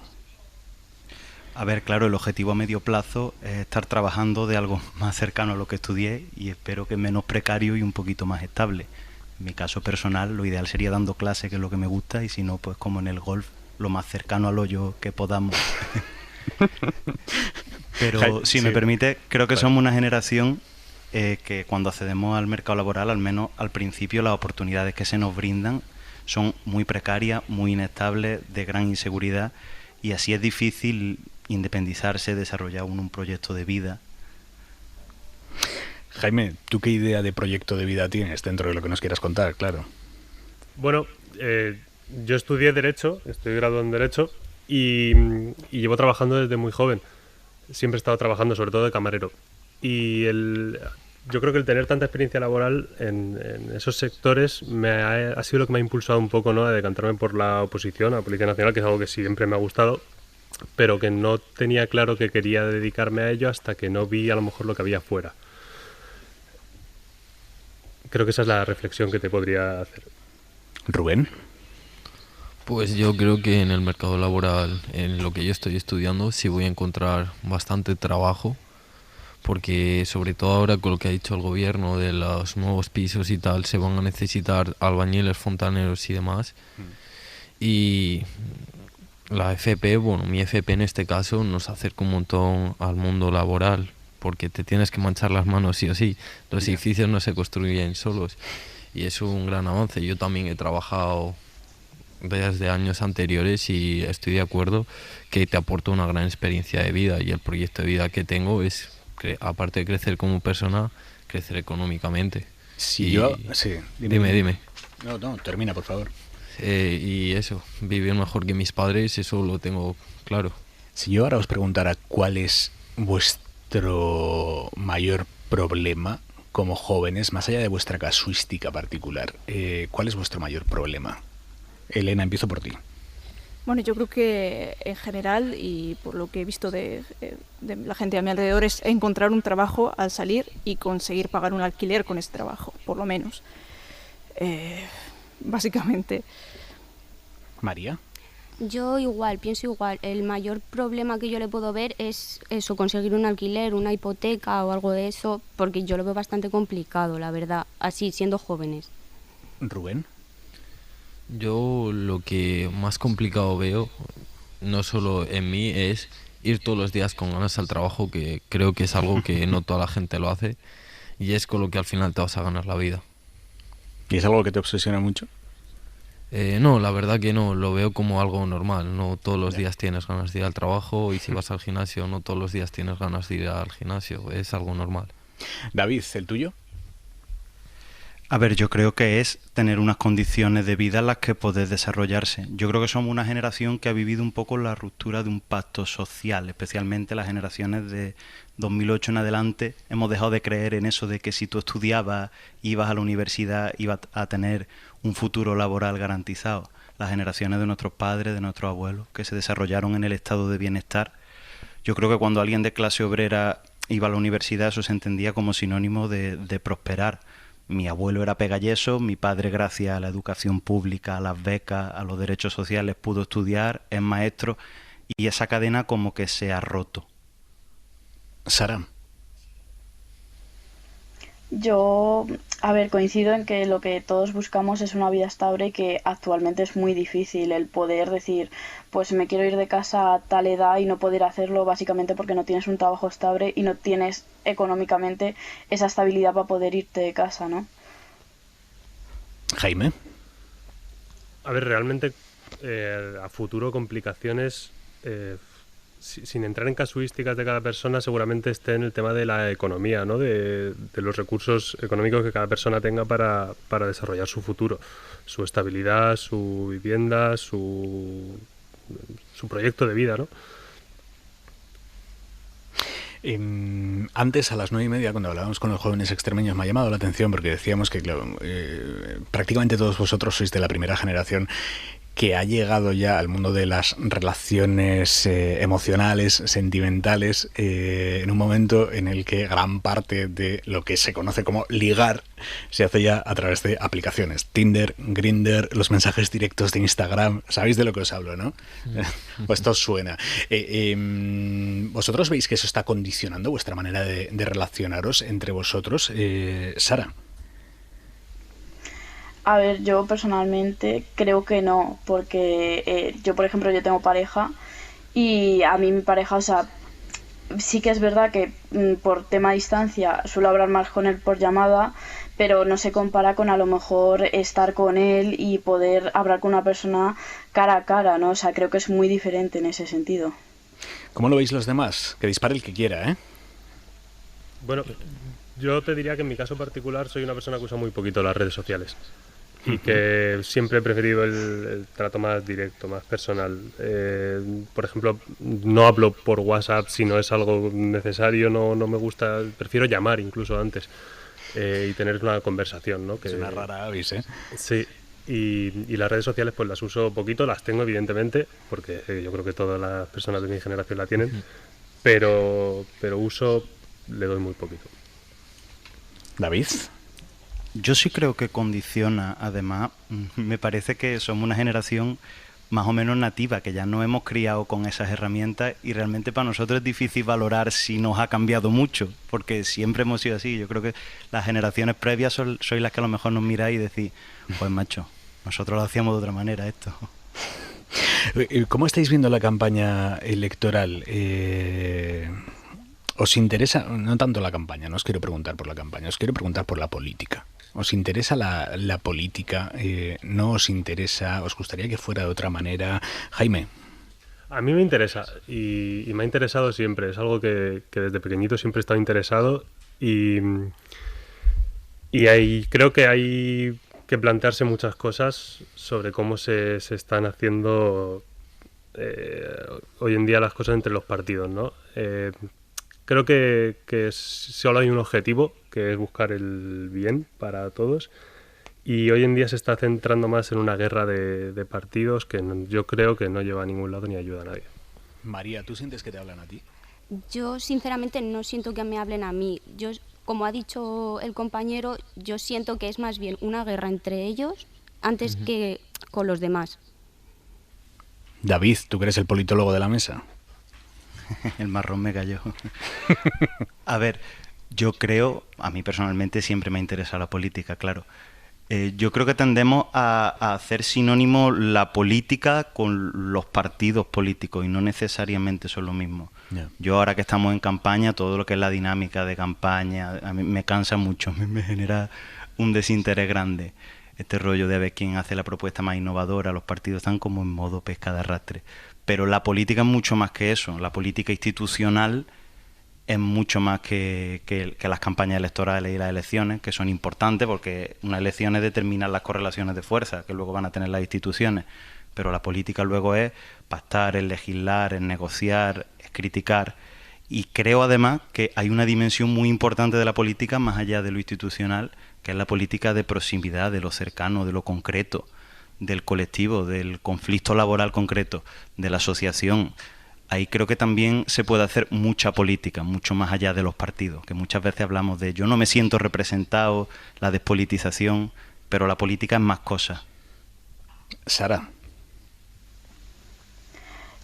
A ver, claro, el objetivo a medio plazo es estar trabajando de algo más cercano a lo que estudié y espero que menos precario y un poquito más estable. En mi caso personal, lo ideal sería dando clase, que es lo que me gusta, y si no, pues como en el golf, lo más cercano al hoyo que podamos. Pero si me permite, creo que somos una generación que cuando accedemos al mercado laboral, al menos al principio, las oportunidades que se nos brindan son muy precarias, muy inestables, de gran inseguridad, y así es difícil independizarse, desarrollar un proyecto de vida. Jaime, ¿tú qué idea de proyecto de vida tienes dentro de lo que nos quieras contar? Claro. Bueno, yo estudié Derecho, estoy graduado en Derecho y llevo trabajando desde muy joven. Siempre he estado trabajando, sobre todo de camarero. Y yo creo que el tener tanta experiencia laboral en esos sectores ha sido lo que me ha impulsado un poco, ¿no?, a decantarme por la oposición a la Policía Nacional, que es algo que siempre me ha gustado, pero que no tenía claro que quería dedicarme a ello hasta que no vi a lo mejor lo que había fuera. Creo que esa es la reflexión que te podría hacer. Rubén. Pues yo creo que en el mercado laboral, en lo que yo estoy estudiando, sí voy a encontrar bastante trabajo, porque sobre todo ahora con lo que ha dicho el gobierno de los nuevos pisos y tal, se van a necesitar albañiles, fontaneros y demás. Y la FP, bueno, mi FP en este caso, nos acerca un montón al mundo laboral, porque te tienes que manchar las manos sí o sí. Los edificios no se construyen solos y es un gran avance. Yo también he trabajado desde años anteriores y estoy de acuerdo que te aporta una gran experiencia de vida, y el proyecto de vida que tengo es, aparte de crecer como persona, crecer económicamente. Sí, dime. No, termina, por favor. Y eso, vivir mejor que mis padres, eso lo tengo claro. Si yo ahora os preguntara cuál es vuestro mayor problema como jóvenes, más allá de vuestra casuística particular, ¿cuál es vuestro mayor problema? Elena, empiezo por ti. Bueno, yo creo que en general, y por lo que he visto de la gente a mi alrededor, es encontrar un trabajo al salir y conseguir pagar un alquiler con ese trabajo, por lo menos. Básicamente. María. Yo igual, pienso igual. El mayor problema que yo le puedo ver es eso, conseguir un alquiler, una hipoteca o algo de eso, porque yo lo veo bastante complicado, la verdad, así siendo jóvenes. Rubén. Yo lo que más complicado veo, no solo en mí, es ir todos los días con ganas al trabajo, que creo que es algo que no toda la gente lo hace, y es con lo que al final te vas a ganar la vida. ¿Y es algo que te obsesiona mucho? No, la verdad que no, lo veo como algo normal. No todos los días tienes ganas de ir al trabajo, y si vas al gimnasio, no todos los días tienes ganas de ir al gimnasio, es algo normal. David, ¿el tuyo? A ver, yo creo que es tener unas condiciones de vida en las que poder desarrollarse. Yo creo que somos una generación que ha vivido un poco la ruptura de un pacto social, especialmente las generaciones de 2008 en adelante. Hemos dejado de creer en eso de que si tú estudiabas, ibas a la universidad, ibas a tener un futuro laboral garantizado. Las generaciones de nuestros padres, de nuestros abuelos, que se desarrollaron en el estado de bienestar. Yo creo que cuando alguien de clase obrera iba a la universidad, eso se entendía como sinónimo de prosperar. Mi abuelo era pegayeso, mi padre, gracias a la educación pública, a las becas, a los derechos sociales, pudo estudiar, es maestro, y esa cadena como que se ha roto. Sara. Yo, a ver, coincido en que lo que todos buscamos es una vida estable, que actualmente es muy difícil el poder decir, pues me quiero ir de casa a tal edad y no poder hacerlo, básicamente porque no tienes un trabajo estable y no tienes económicamente esa estabilidad para poder irte de casa, ¿no? Jaime. A ver, realmente a futuro complicaciones, sin entrar en casuísticas de cada persona, seguramente esté en el tema de la economía, ¿no? De los recursos económicos que cada persona tenga para desarrollar su futuro, su estabilidad, su vivienda, su proyecto de vida, ¿no? Antes, a las 9:30, cuando hablábamos con los jóvenes extremeños, me ha llamado la atención porque decíamos que, claro, prácticamente todos vosotros sois de la primera generación que ha llegado ya al mundo de las relaciones emocionales, sentimentales, en un momento en el que gran parte de lo que se conoce como ligar se hace ya a través de aplicaciones. Tinder, Grindr, los mensajes directos de Instagram. ¿Sabéis de lo que os hablo, no? Pues esto os suena. ¿Vosotros veis que eso está condicionando vuestra manera de relacionaros entre vosotros? Sara. A ver, yo personalmente creo que no, porque yo, por ejemplo, yo tengo pareja y a mí mi pareja, o sea, sí que es verdad que por tema de distancia suelo hablar más con él por llamada, pero no se compara con a lo mejor estar con él y poder hablar con una persona cara a cara, ¿no? O sea, creo que es muy diferente en ese sentido. ¿Cómo lo veis los demás? Que dispare el que quiera, ¿eh? Bueno, yo te diría que en mi caso particular soy una persona que usa muy poquito las redes sociales. Y que siempre he preferido el trato más directo, más personal. Por ejemplo, no hablo por WhatsApp si no es algo necesario, no me gusta, prefiero llamar incluso antes y tener una conversación, ¿no? Que, es una rara avis, ¿eh? Sí, y las redes sociales pues las uso poquito, las tengo evidentemente, porque yo creo que todas las personas de mi generación la tienen, pero uso, le doy muy poquito. David. Yo sí creo que condiciona, además, me parece que somos una generación más o menos nativa, que ya no hemos criado con esas herramientas y realmente para nosotros es difícil valorar si nos ha cambiado mucho, porque siempre hemos sido así. Yo creo que las generaciones previas sois las que a lo mejor nos miráis y decís, pues macho, nosotros lo hacíamos de otra manera esto. ¿Cómo estáis viendo la campaña electoral? ¿Os interesa, no tanto la campaña, no os quiero preguntar por la campaña, os quiero preguntar por la política? ¿Os interesa la política? ¿No os interesa? ¿Os gustaría que fuera de otra manera? Jaime. A mí me interesa y me ha interesado siempre. Es algo que desde pequeñito siempre he estado interesado y creo que hay que plantearse muchas cosas sobre cómo se están haciendo hoy en día las cosas entre los partidos, ¿no? Creo que solo hay un objetivo, que es buscar el bien para todos, y hoy en día se está centrando más en una guerra de partidos que yo creo que no lleva a ningún lado ni ayuda a nadie. María, ¿tú sientes que te hablan a ti? Yo sinceramente no siento que me hablen a mí. Yo, como ha dicho el compañero, yo siento que es más bien una guerra entre ellos antes que con los demás. David, ¿tú que eres el politólogo de la mesa? El marrón me cayó. A ver, yo creo, a mí personalmente siempre me interesa la política, claro. Yo creo que tendemos a hacer sinónimo la política con los partidos políticos y no necesariamente son lo mismo. Yeah. Yo ahora que estamos en campaña, todo lo que es la dinámica de campaña, a mí me cansa mucho, me genera un desinterés grande. Este rollo de ver quién hace la propuesta más innovadora, los partidos están como en modo pesca de arrastre. Pero la política es mucho más que eso. La política institucional es mucho más que las campañas electorales y las elecciones, que son importantes porque unas elecciones determinan las correlaciones de fuerza que luego van a tener las instituciones. Pero la política luego es pactar, es legislar, es negociar, es criticar. Y creo además que hay una dimensión muy importante de la política más allá de lo institucional, que es la política de proximidad, de lo cercano, de lo concreto, del colectivo, del conflicto laboral concreto, de la asociación. Ahí creo que también se puede hacer mucha política, mucho más allá de los partidos, que muchas veces hablamos de yo no me siento representado, la despolitización, pero la política es más cosas. Sara.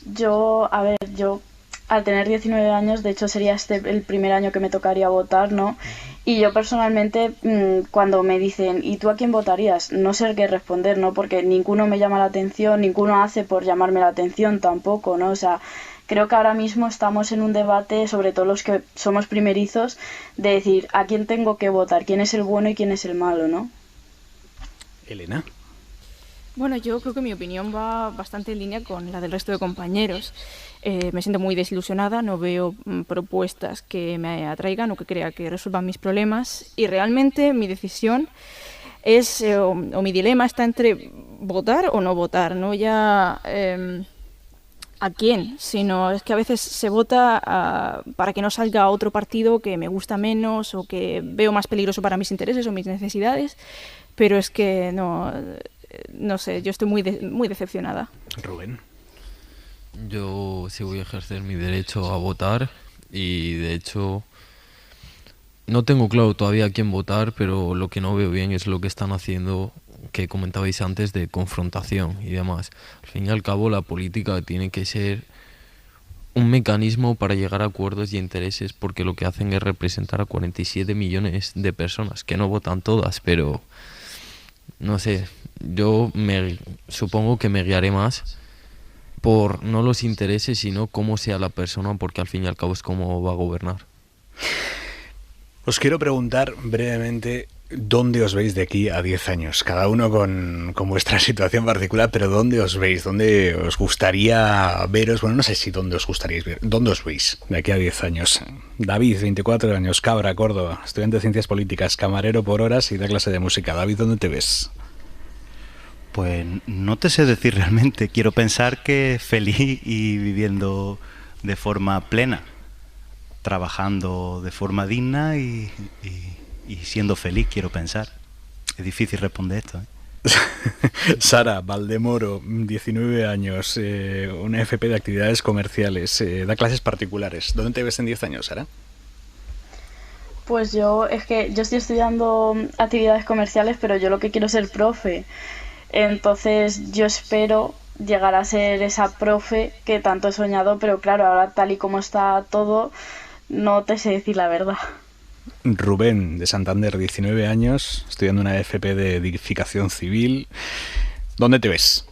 Yo al tener 19 años, de hecho sería el primer año que me tocaría votar, ¿no? Y yo personalmente, cuando me dicen, ¿y tú a quién votarías? No sé qué responder, ¿no? Porque ninguno me llama la atención, ninguno hace por llamarme la atención tampoco, ¿no? O sea, creo que ahora mismo estamos en un debate, sobre todo los que somos primerizos, de decir, ¿a quién tengo que votar? ¿Quién es el bueno y quién es el malo, no? Elena. Bueno, yo creo que mi opinión va bastante en línea con la del resto de compañeros. Me siento muy desilusionada, no veo propuestas que me atraigan o que crea que resuelvan mis problemas y realmente mi decisión es, o mi dilema está entre votar o no votar, no ya a quién, sino es que a veces se vota para que no salga otro partido que me gusta menos o que veo más peligroso para mis intereses o mis necesidades, pero es que no... no sé, yo estoy muy decepcionada. Rubén. Yo sí voy a ejercer mi derecho a votar y de hecho no tengo claro todavía a quién votar, pero lo que no veo bien es lo que están haciendo, que comentabais antes, de confrontación y demás. Al fin y al cabo la política tiene que ser un mecanismo para llegar a acuerdos y intereses, porque lo que hacen es representar a 47 millones de personas, que no votan todas, pero no sé, supongo que me guiaré más por no los intereses, sino cómo sea la persona, porque al fin y al cabo es cómo va a gobernar. Os quiero preguntar brevemente dónde os veis de aquí a 10 años, cada uno con vuestra situación particular, pero dónde os veis, dónde os gustaría veros, bueno, no sé si dónde os gustaría ver, dónde os veis de aquí a 10 años. David, 24 años, Cabra, Córdoba, estudiante de Ciencias Políticas, camarero por horas y da clase de música. David, ¿dónde te ves? Pues no te sé decir realmente. Quiero pensar que feliz y viviendo de forma plena, trabajando de forma digna y siendo feliz, quiero pensar. Es difícil responder esto, ¿eh? Sara, Valdemoro, 19 años, una FP de actividades comerciales, da clases particulares. ¿Dónde te ves en 10 años, Sara? Pues yo estoy estudiando actividades comerciales, pero yo lo que quiero es ser profe. Entonces yo espero llegar a ser esa profe que tanto he soñado, pero claro, ahora tal y como está todo, no te sé decir la verdad. Rubén, de Santander, 19 años, estudiando una FP de edificación civil. ¿Dónde te ves?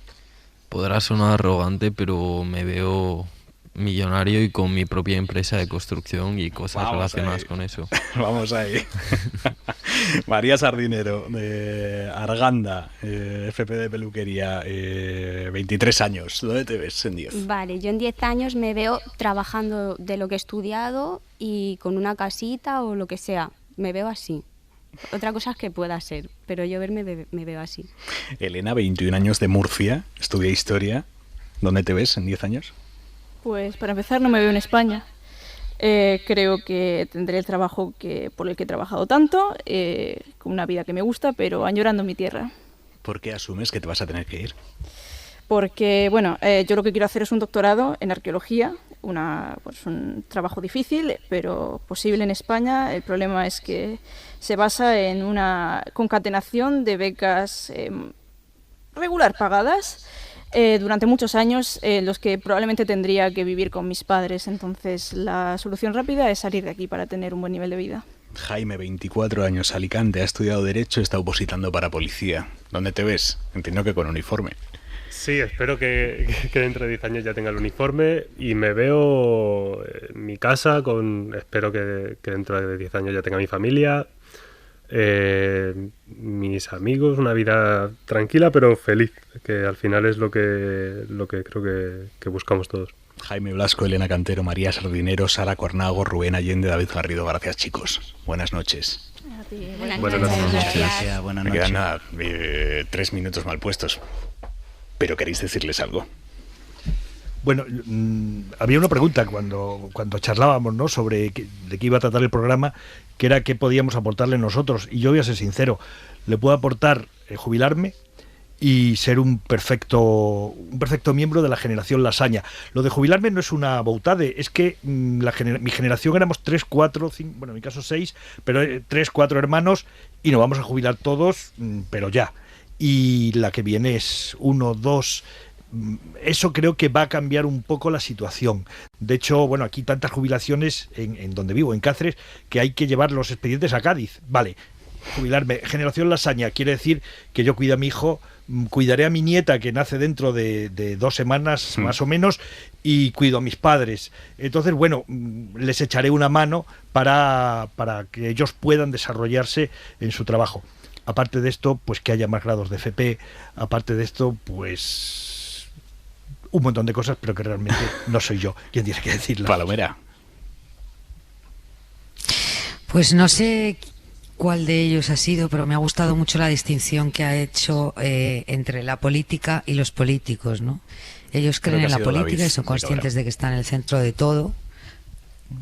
Podrá sonar arrogante, pero me veo millonario y con mi propia empresa de construcción y cosas relacionadas con eso. Vamos ahí. María Sardinero, de Arganda, FP de peluquería, 23 años. ¿Dónde te ves en 10? Vale, yo en 10 años me veo trabajando de lo que he estudiado y con una casita o lo que sea. Me veo así. Otra cosa es que pueda ser, pero yo me veo así. Elena, 21 años, de Murcia, estudia historia. ¿Dónde te ves en 10 años? Pues para empezar no me veo en España. Creo que tendré el trabajo por el que he trabajado tanto, con una vida que me gusta, pero añorando mi tierra. ¿Por qué asumes que te vas a tener que ir? Porque, bueno, yo lo que quiero hacer es un doctorado en arqueología, un trabajo difícil, pero posible en España. El problema es que se basa en una concatenación de becas regular pagadas, durante muchos años, los que probablemente tendría que vivir con mis padres. Entonces la solución rápida es salir de aquí para tener un buen nivel de vida. Jaime, 24 años, Alicante, ha estudiado Derecho, está opositando para policía. ¿Dónde te ves? Entiendo que con uniforme. Sí, espero que dentro de 10 años ya tenga el uniforme y me veo en mi casa, espero que dentro de 10 años ya tenga mi familia, mis amigos, una vida tranquila pero feliz, que al final es lo que creo que buscamos todos. Jaime Blasco, Elena Cantero, María Sardinero, Sara Cornago, Rubén Allende, David Garrido. Gracias, chicos. Buenas noches. Buenas noches. Gracias, buenas Me noches. quedan nada, 3 minutos mal puestos. Pero queréis decirles algo. Bueno, había una pregunta cuando charlábamos, ¿no?, sobre de qué iba a tratar el programa, que era qué podíamos aportarle nosotros. Y yo voy a ser sincero, le puedo aportar jubilarme y ser un perfecto miembro de la generación Lasaña. Lo de jubilarme no es una boutade, es que mi generación éramos 3, 4, 5, bueno, en mi caso 6, pero 3, 4 hermanos y nos vamos a jubilar todos, pero ya. Y la que viene es 1, 2... Eso creo que va a cambiar un poco la situación. De hecho, bueno, aquí tantas jubilaciones en donde vivo, en Cáceres, que hay que llevar los expedientes a Cádiz. Vale, jubilarme. Generación Lasaña quiere decir que yo cuido a mi hijo, cuidaré a mi nieta que nace dentro de 2 semanas más o menos, y cuido a mis padres. Entonces, bueno, les echaré una mano para que ellos puedan desarrollarse en su trabajo. Aparte de esto, pues que haya más grados de FP. Aparte de esto, pues un montón de cosas, pero que realmente no soy yo quien tiene que decirlas. Palomera. Pues no sé cuál de ellos ha sido, pero me ha gustado mucho la distinción que ha hecho entre la política y los políticos, ¿no? Ellos creen en la política y son conscientes de que están en el centro de todo.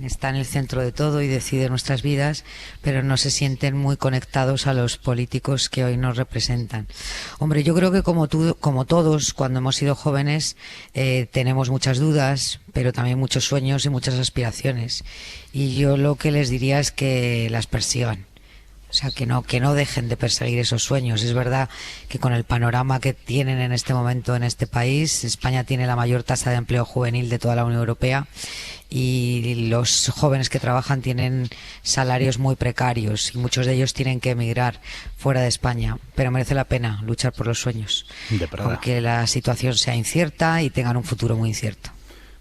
está en el centro de todo y decide nuestras vidas, pero no se sienten muy conectados a los políticos que hoy nos representan. Hombre, yo creo que como todos, cuando hemos sido jóvenes, tenemos muchas dudas, pero también muchos sueños y muchas aspiraciones. Y yo lo que les diría es que las persigan. O sea, que no dejen de perseguir esos sueños. Es verdad que con el panorama que tienen en este momento en este país, España tiene la mayor tasa de empleo juvenil de toda la Unión Europea y los jóvenes que trabajan tienen salarios muy precarios y muchos de ellos tienen que emigrar fuera de España. Pero merece la pena luchar por los sueños, aunque la situación sea incierta y tengan un futuro muy incierto.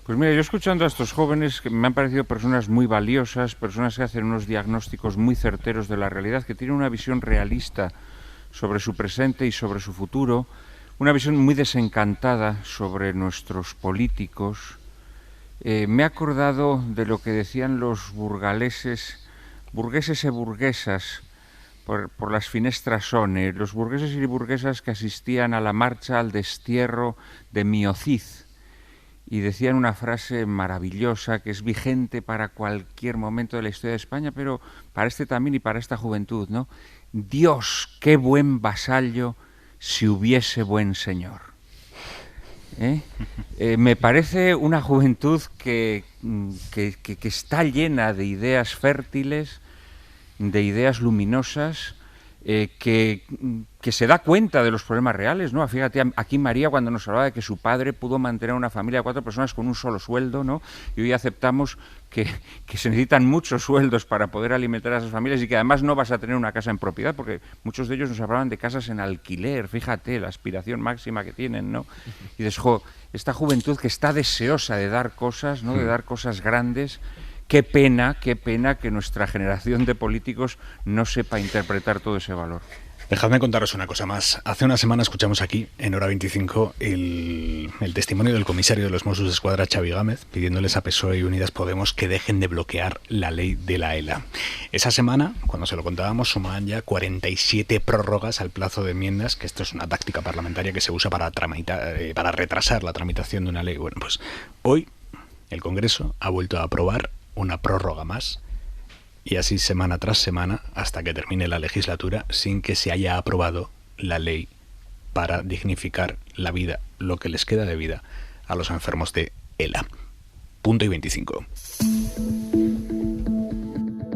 Pues mira, yo escuchando a estos jóvenes que me han parecido personas muy valiosas, personas que hacen unos diagnósticos muy certeros de la realidad, que tienen una visión realista sobre su presente y sobre su futuro, una visión muy desencantada sobre nuestros políticos. Me he acordado de lo que decían los burgueses e burguesas por las finestras sone, los burgueses y burguesas que asistían a la marcha al destierro de Miocid, y decían una frase maravillosa que es vigente para cualquier momento de la historia de España, pero para este también y para esta juventud, ¿no? Dios, qué buen vasallo si hubiese buen señor. Me parece una juventud que está llena de ideas fértiles, de ideas luminosas, que se da cuenta de los problemas reales, ¿no? Fíjate, aquí María cuando nos hablaba de que su padre pudo mantener una familia de 4 personas con un solo sueldo, ¿no? Y hoy aceptamos que se necesitan muchos sueldos para poder alimentar a esas familias y que además no vas a tener una casa en propiedad, porque muchos de ellos nos hablaban de casas en alquiler, fíjate, la aspiración máxima que tienen, ¿no? Y dices, esta juventud que está deseosa de dar cosas, ¿no? De dar cosas grandes. Qué pena que nuestra generación de políticos no sepa interpretar todo ese valor. Dejadme contaros una cosa más. Hace una semana escuchamos aquí, en Hora 25, el testimonio del comisario de los Mossos d'Esquadra, Xavi Gámez, pidiéndoles a PSOE y Unidas Podemos que dejen de bloquear la ley de la ELA. Esa semana, cuando se lo contábamos, sumaban ya 47 prórrogas al plazo de enmiendas, que esto es una táctica parlamentaria que se usa para retrasar la tramitación de una ley. Bueno, pues hoy el Congreso ha vuelto a aprobar una prórroga más, y así semana tras semana hasta que termine la legislatura sin que se haya aprobado la ley para dignificar la vida, lo que les queda de vida a los enfermos de ELA. Punto y 25.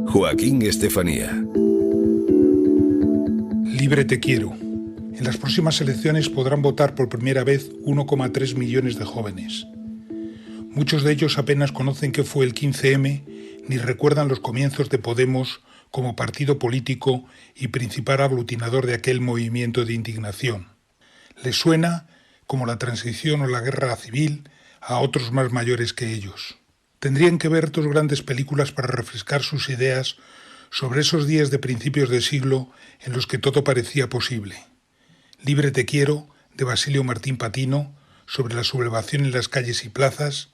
Joaquín Estefanía. Libre te quiero. En las próximas elecciones podrán votar por primera vez 1,3 millones de jóvenes. Muchos de ellos apenas conocen qué fue el 15M ni recuerdan los comienzos de Podemos como partido político y principal aglutinador de aquel movimiento de indignación. Les suena como la transición o la guerra civil a otros más mayores que ellos. Tendrían que ver 2 grandes películas para refrescar sus ideas sobre esos días de principios de siglo en los que todo parecía posible. Libre te quiero, de Basilio Martín Patino, sobre la sublevación en las calles y plazas,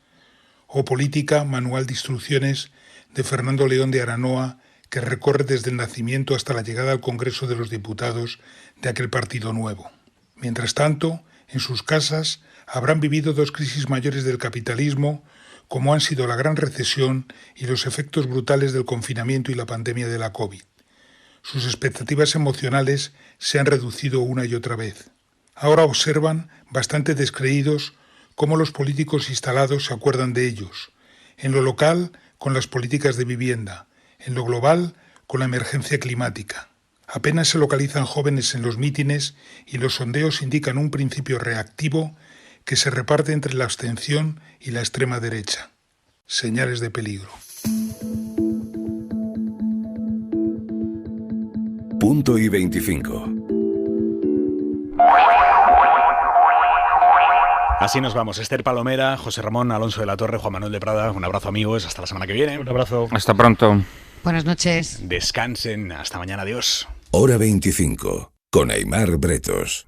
o Política, manual de instrucciones, de Fernando León de Aranoa, que recorre desde el nacimiento hasta la llegada al Congreso de los Diputados de aquel partido nuevo. Mientras tanto, en sus casas habrán vivido 2 crisis mayores del capitalismo, como han sido la gran recesión y los efectos brutales del confinamiento y la pandemia de la COVID. Sus expectativas emocionales se han reducido una y otra vez. Ahora observan, bastante descreídos, cómo los políticos instalados se acuerdan de ellos. En lo local, con las políticas de vivienda. En lo global, con la emergencia climática. Apenas se localizan jóvenes en los mítines y los sondeos indican un principio reactivo que se reparte entre la abstención y la extrema derecha. Señales de peligro. Punto y 25. Así nos vamos. Esther Palomera, José Ramón Alonso de la Torre, Juan Manuel de Prada. Un abrazo, amigos. Hasta la semana que viene. Un abrazo. Hasta pronto. Buenas noches. Descansen. Hasta mañana. Adiós. Hora 25. Con Aimar Bretos.